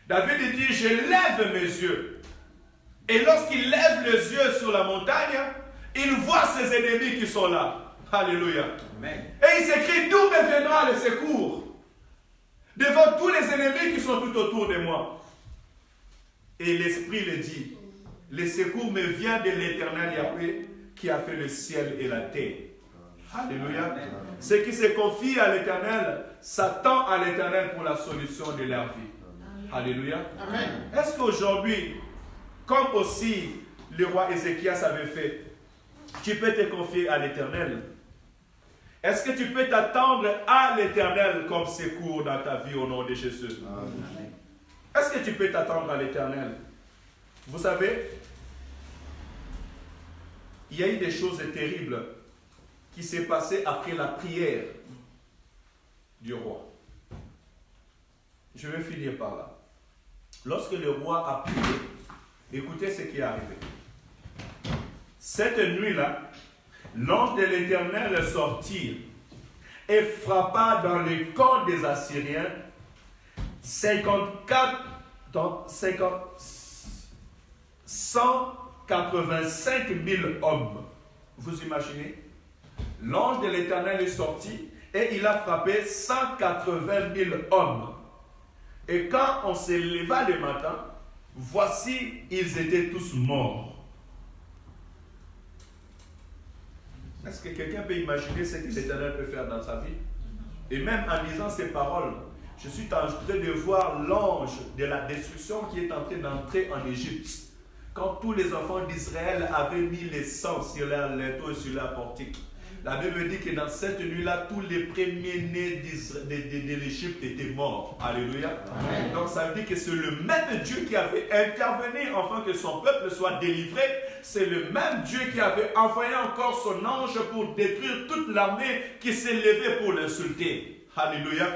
[SPEAKER 2] David dit, je lève mes yeux. Et lorsqu'il lève les yeux sur la montagne, il voit ses ennemis qui sont là. Alléluia.
[SPEAKER 1] Amen.
[SPEAKER 2] Et il s'écrit, d'où me viendra le secours devant tous les ennemis qui sont tout autour de moi. Et l'Esprit le dit, le secours me vient de l'Éternel Yahweh qui a fait le ciel et la terre. Alléluia. Ceux qui se confient à l'Éternel s'attendent à l'Éternel pour la solution de leur vie. Alléluia.
[SPEAKER 3] Amen.
[SPEAKER 2] Est-ce qu'aujourd'hui, comme aussi le roi Ézéchias avait fait, tu peux te confier à l'Éternel? Est-ce que tu peux t'attendre à l'Éternel comme secours dans ta vie au nom de Jésus?
[SPEAKER 1] Amen.
[SPEAKER 2] Est-ce que tu peux t'attendre à l'Éternel? Vous savez, il y a eu des choses terribles qui s'est passé après la prière du roi. Je vais finir par là. Lorsque le roi a prié, écoutez ce qui est arrivé. Cette nuit-là, l'ange de l'Éternel sortit et frappa dans le camp des Assyriens 185 000 hommes. Vous imaginez? L'ange de l'Éternel est sorti et il a frappé 180 000 hommes. Et quand on se leva le matin, voici, ils étaient tous morts. Est-ce que quelqu'un peut imaginer ce que l'Éternel peut faire dans sa vie? Et même en lisant ces paroles, je suis en train de voir l'ange de la destruction qui est en train d'entrer en Égypte. Quand tous les enfants d'Israël avaient mis le sang sur leurs linteaux et sur leurs portiques. La Bible dit que dans cette nuit-là, tous les premiers-nés de l'Égypte étaient morts. Alléluia. Amen. Donc ça veut dire que c'est le même Dieu qui avait intervenu afin que son peuple soit délivré. C'est le même Dieu qui avait envoyé encore son ange pour détruire toute l'armée qui s'est levée pour l'insulter. Alléluia.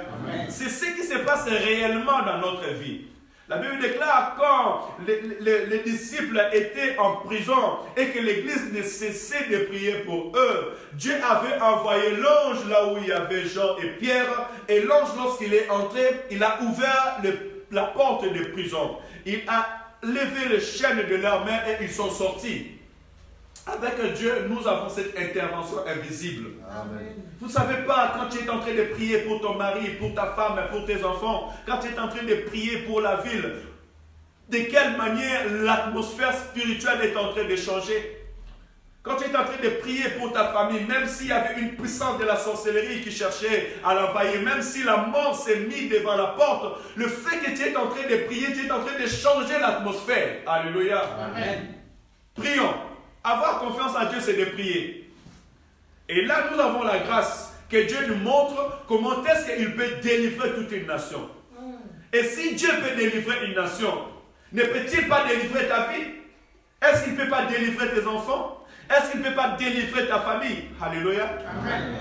[SPEAKER 2] C'est ce qui se passe réellement dans notre vie. La Bible déclare quand les disciples étaient en prison et que l'église ne cessait de prier pour eux, Dieu avait envoyé l'ange là où il y avait Jean et Pierre, et l'ange, lorsqu'il est entré, il a ouvert la porte de prison. Il a levé les chaînes de leurs mains et ils sont sortis. Avec Dieu, nous avons cette intervention invisible.
[SPEAKER 3] Amen.
[SPEAKER 2] Vous ne savez pas, quand tu es en train de prier pour ton mari, pour ta femme, pour tes enfants, quand tu es en train de prier pour la ville, de quelle manière l'atmosphère spirituelle est en train de changer. Quand tu es en train de prier pour ta famille, même s'il y avait une puissance de la sorcellerie qui cherchait à l'envahir, même si la mort s'est mise devant la porte, le fait que tu es en train de prier, tu es en train de changer l'atmosphère. Alléluia.
[SPEAKER 3] Amen.
[SPEAKER 2] Prions. Avoir confiance en Dieu, c'est de prier. Et là, nous avons la grâce que Dieu nous montre comment est-ce qu'il peut délivrer toute une nation. Et si Dieu peut délivrer une nation, ne peut-il pas délivrer ta vie? Est-ce qu'il ne peut pas délivrer tes enfants? Est-ce qu'il ne peut pas délivrer ta famille? Alléluia.
[SPEAKER 3] Amen.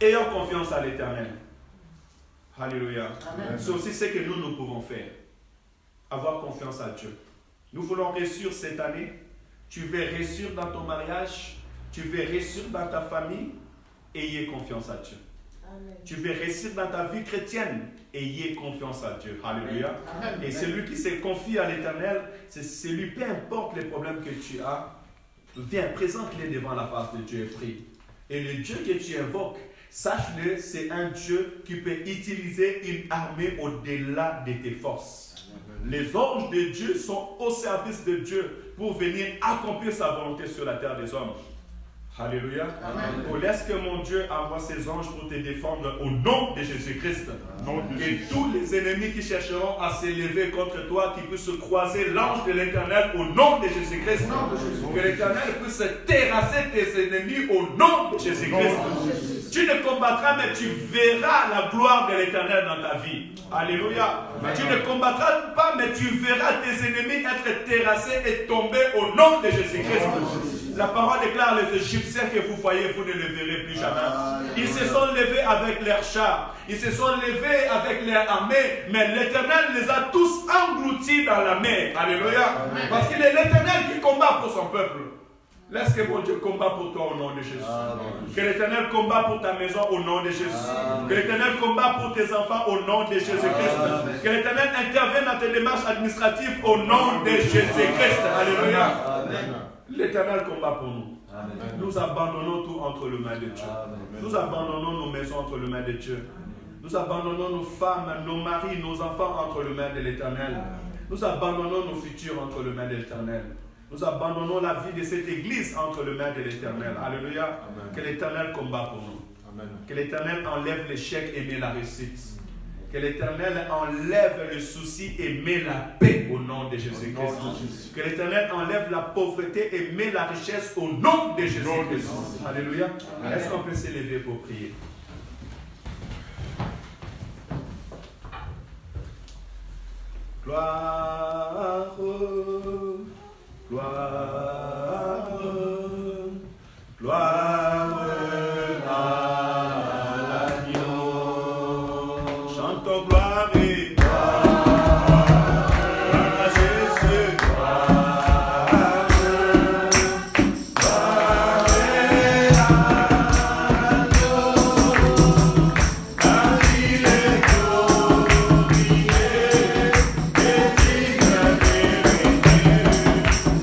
[SPEAKER 2] Ayons confiance à l'Éternel. Alléluia.
[SPEAKER 3] Amen.
[SPEAKER 2] C'est aussi ce que nous pouvons faire. Avoir confiance à Dieu. Nous voulons réussir cette année. Tu veux réussir dans ton mariage. Tu veux réussir dans ta famille. Ayez confiance à Dieu.
[SPEAKER 3] Amen.
[SPEAKER 2] Tu veux réussir dans ta vie chrétienne. Ayez confiance à Dieu. Alléluia.
[SPEAKER 3] Amen.
[SPEAKER 2] Et celui qui se confie à l'Éternel, c'est celui, peu importe les problèmes que tu as, viens, présente-les devant la face de Dieu et prie. Et le Dieu que tu invoques, sache-le, c'est un Dieu qui peut utiliser une armée au-delà de tes forces. Les anges de Dieu sont au service de Dieu pour venir accomplir sa volonté sur la terre des hommes. Alléluia.
[SPEAKER 3] Amen.
[SPEAKER 2] Oh, laisse que mon Dieu envoie ses anges pour te défendre au nom de Jésus-Christ. Et tous les ennemis qui chercheront à s'élever contre toi, qui puissent croiser l'ange de l'Éternel au nom de Jésus-Christ. Que l'Éternel puisse terrasser tes ennemis au nom de Jésus-Christ. Tu ne combattras, mais tu verras la gloire de l'Éternel dans ta vie. Alléluia. Tu ne combattras pas, mais tu verras tes ennemis être terrassés et tomber au nom de Jésus-Christ. La parole déclare les Égyptiens que vous voyez, vous ne les verrez plus jamais. Ils se sont levés avec leurs chars, ils se sont levés avec leur armée, mais l'Éternel les a tous engloutis dans la mer. Alléluia. Parce qu'il est l'Éternel qui combat pour son peuple. Laisse que mon Dieu combat pour toi au nom de Jésus. Que l'Éternel combat pour ta maison au nom de Jésus. Que l'Éternel combat pour tes enfants au nom de Jésus-Christ. Que l'Éternel intervienne dans tes démarches administratives au nom de Jésus-Christ. Alléluia. L'Éternel combat pour nous. Amen. Nous abandonnons tout entre les mains de Dieu. Amen. Nous abandonnons nos maisons entre les mains de Dieu. Nous abandonnons nos femmes, nos maris, nos enfants entre les mains de l'Éternel. Nous abandonnons nos futurs entre les mains de l'Éternel. Nous abandonnons la vie de cette église entre les mains de l'Éternel. Alléluia. Amen. Que l'Éternel combat pour nous. Amen. Que l'Éternel enlève l'échec et met la réussite. Que l'Éternel enlève le souci et met la paix au nom de Jésus-Christ. Que l'Éternel enlève la pauvreté et met la richesse au nom de Jésus-Christ. Alléluia. Est-ce qu'on peut s'élever pour prier? Gloire, gloire, gloire à l'agneau. Chantons gloire et gloire à Jésus. Gloire, gloire à l'agneau. Car il est glorifié et digne d'hériter.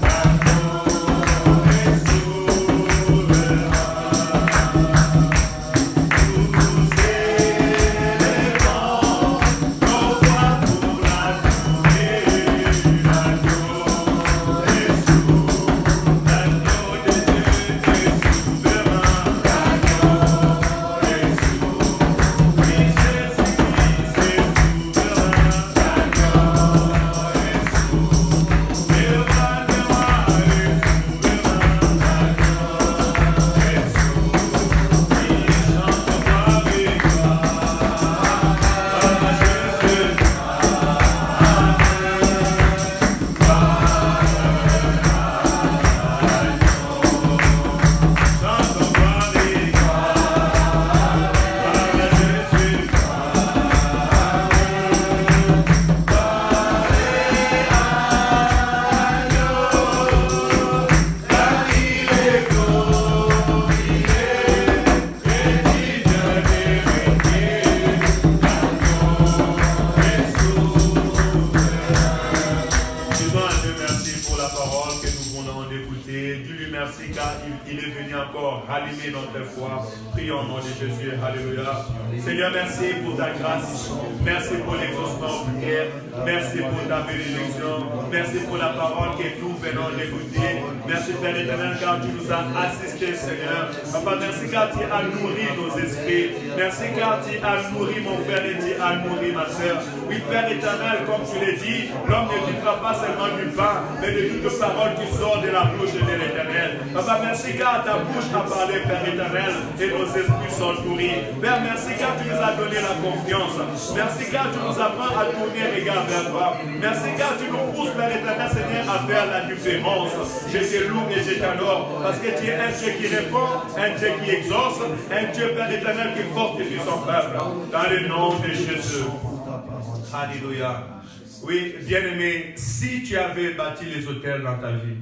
[SPEAKER 2] L'agneau est souverain. Nous dis-lui merci car il est venu encore rallumer notre foi. Prions au nom de Jésus. Alléluia. Seigneur, merci pour ta grâce. Merci pour l'exaucement de prière. Merci pour ta bénédiction. Merci pour la parole que nous venons d'écouter. Merci Père éternel car tu nous as assistés, Seigneur. Papa, merci car tu as nourri nos esprits. Merci car tu as nourri mon Père et tu as nourri ma soeur. Oui, Père éternel, comme tu l'as dit, l'homme ne vivra pas seulement du pain, mais de toute parole qui sort de la bouche de l'Éternel. Papa, merci car ta bouche a parlé, Père éternel, et nos esprits sont nourris. Père, merci car tu nous as donné la confiance. Merci car tu nous apprends à tourner regard vers toi. Merci car tu nous pousses, Père éternel, Seigneur, à faire la différence. Je te loue et je t'adore, parce que tu es un Dieu qui répond, un Dieu qui exauce, un Dieu, Père éternel, qui fortifie son peuple. Dans le nom de Jésus. Alléluia. Oui, bien-aimé, si tu avais bâti les hôtels dans ta vie,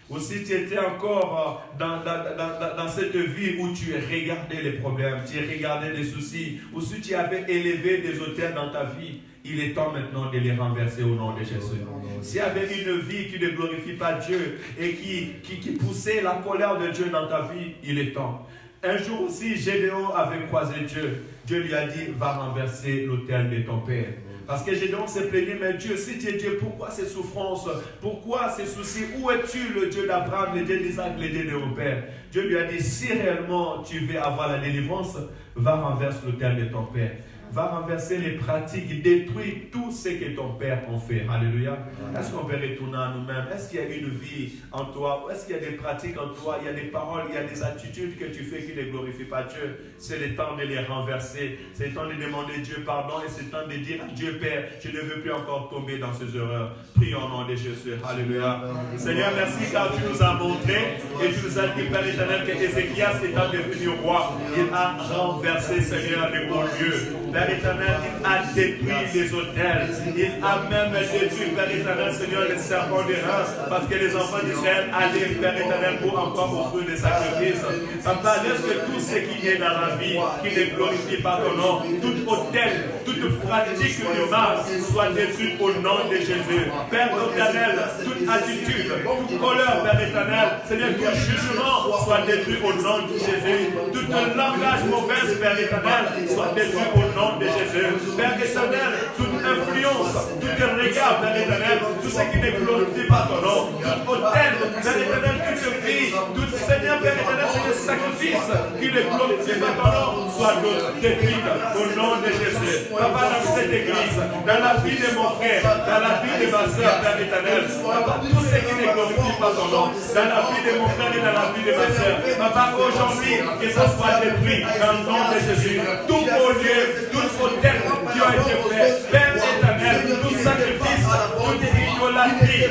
[SPEAKER 2] ou si tu étais encore dans cette vie où tu regardais les problèmes, tu regardais les soucis, ou si tu avais élevé des hôtels dans ta vie, il est temps maintenant de les renverser au nom de Jésus. S'il y avait une vie qui ne glorifie pas Dieu et qui poussait la colère de Dieu dans ta vie, il est temps. Un jour aussi, Gédéon avait croisé Dieu. Dieu lui a dit, va renverser l'autel de ton père. Parce que Gédéon s'est plaigné, mais Dieu, si tu es Dieu, pourquoi ces souffrances? Pourquoi ces soucis? Où es-tu, le Dieu d'Abraham, le Dieu d'Isaac, le Dieu de mon père? Dieu lui a dit, si réellement tu veux avoir la délivrance, va renverser l'autel de ton père. Va renverser les pratiques, détruire tout ce que ton père a fait. Alléluia. Est-ce qu'on peut retourner à nous-mêmes? Est-ce qu'il y a une vie en toi? Est-ce qu'il y a des pratiques en toi? Il y a des paroles, il y a des attitudes que tu fais qui ne glorifient pas Dieu. C'est le temps de les renverser. C'est le temps de demander Dieu pardon et c'est le temps de dire à Dieu Père, je ne veux plus encore tomber dans ces erreurs. Prions au nom de Jésus. Alléluia. Seigneur, merci car tu nous as montré et tu nous as dit, Père éternel, que Ézéchias étant devenu roi, il a renversé, Seigneur, les hauts lieux. Père éternel, il a détruit les autels. Il a même détruit, Père éternel, Seigneur, les serpents des reins, parce que les enfants d'Israël allaient, Père éternel, pour encore offrir des sacrifices. Papa, laisse que tout ce qui est dans la vie, qui ne glorifie pas ton nom, tout autel, toute pratique du mal, soit détruite au nom de Jésus. Père éternel, toute attitude, toute colère, Père éternel, Seigneur, tout jugement soit détruit au nom de Jésus. Tout langage mauvais, Père éternel, soit détruit au nom de Jésus. Père éternel, toute influence, tout regard, Père éternel, tout ce qui ne glorifie pas ton nom, tout autel, Père éternel, toute vie, tout Seigneur, Père éternel, c'est le sacrifice qui ne glorifie pas ton nom, soit détruit au nom de Jésus. Papa, dans cette église, dans la vie de mon frère, dans la vie de ma soeur, Père éternel, Papa, tout ce qui ne glorifie pas ton nom, dans la vie de mon frère et dans la vie de ma soeur, Papa, aujourd'hui, que ça soit détruit dans le nom de Jésus. Tout au lieu, tout autel qui a été fait, Père éternel, tout sacrifice, toute idolâtrie,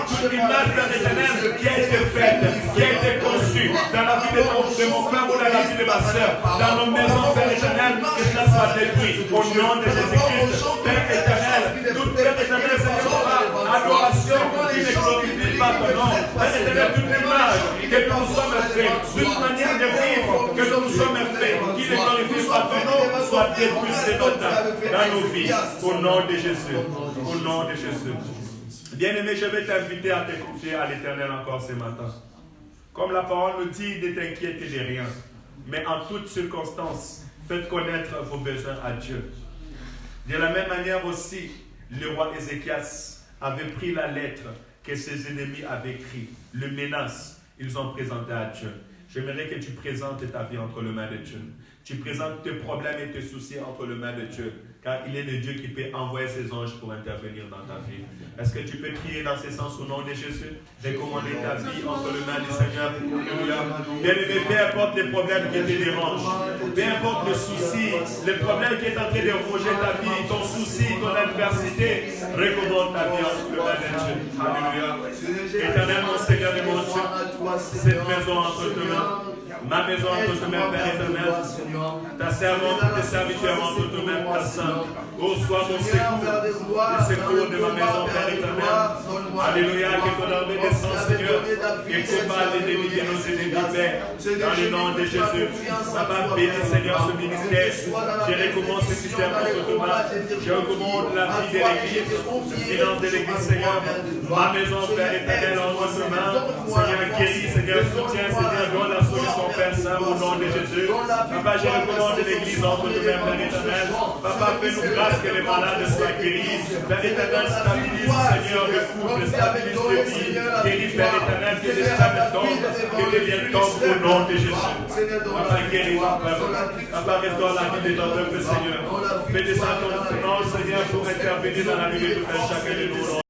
[SPEAKER 2] toute image, Père éternel, qui a été faite, qui a été conçue dans la vie de mon frère ou dans la vie de ma soeur, dans nos maisons, Père éternel, que cela soit détruit au nom de Jésus-Christ. Père éternel, toute Père éternel, Seigneur, adoration qui ne glorifie pas ton nom. Père éternel, toute image que nous sommes faits, toute manière de vivre que nous sommes faits, qui ne glorifie pas ton nom, soit détruit dans nos vies. Au nom de Jésus. Au nom de Jésus. Bien-aimé, je vais t'inviter à te confier à l'Éternel encore ce matin. Comme la parole nous dit, ne t'inquiétez de rien, mais en toutes circonstances, faites connaître vos besoins à Dieu. De la même manière aussi, le roi Ézéchias avait pris la lettre que ses ennemis avaient écrite, le menace, ils ont présenté à Dieu. J'aimerais que tu présentes ta vie entre les mains de Dieu. Tu présentes tes problèmes et tes soucis entre les mains de Dieu, car il est le Dieu qui peut envoyer ses anges pour intervenir dans ta vie. Est-ce que tu peux prier dans ce sens au nom de Jésus? Recommander ta vie entre les mains du Seigneur. Bien-aimé, peu importe les problèmes qui te dérangent, peu importe le souci, le problème qui est en train de ronger ta vie, ton souci, ton adversité, recommande ta vie entre les mains de Dieu. Alléluia. Éternel, mon Seigneur et mon Dieu, Cette maison entre tes mains. Ma maison entre tes mains, Père éternel. Ta servante, tes serviteurs entre tes mains, Père Saint. Oh, sois mon secours, le secours de ma maison, Père éternel. Alléluia, que ton armée descend, Seigneur. Et combat les ennemis de nos ennemis, Père. Dans le nom de Jésus. Papa, bénis, Seigneur, ce ministère. Je recommande ce système entre tes mains. Je recommande la vie de l'Église, le finance de l'Église, Seigneur. Ma maison, Père éternel, entre tes mains. Seigneur, guéris, Seigneur, soutiens, Seigneur, donne la solution, Père Saint, au nom de Jésus. Papa, je recommande l'Église entre tes mains, Père éternel. Papa, fais-nous grâce que les malades soient guéris. Père éternel, stabilise, Seigneur, le couple, stabilise le vie. Guéris, Père éternel, que les femmes tombent, que les liens tombent au nom de Jésus. Papa, guéris ton peuple. Papa, restaure la vie de ton peuple, Seigneur. Fais descendre ton nom, Seigneur, pour intervenir dans la vie de tout un chacun de nous.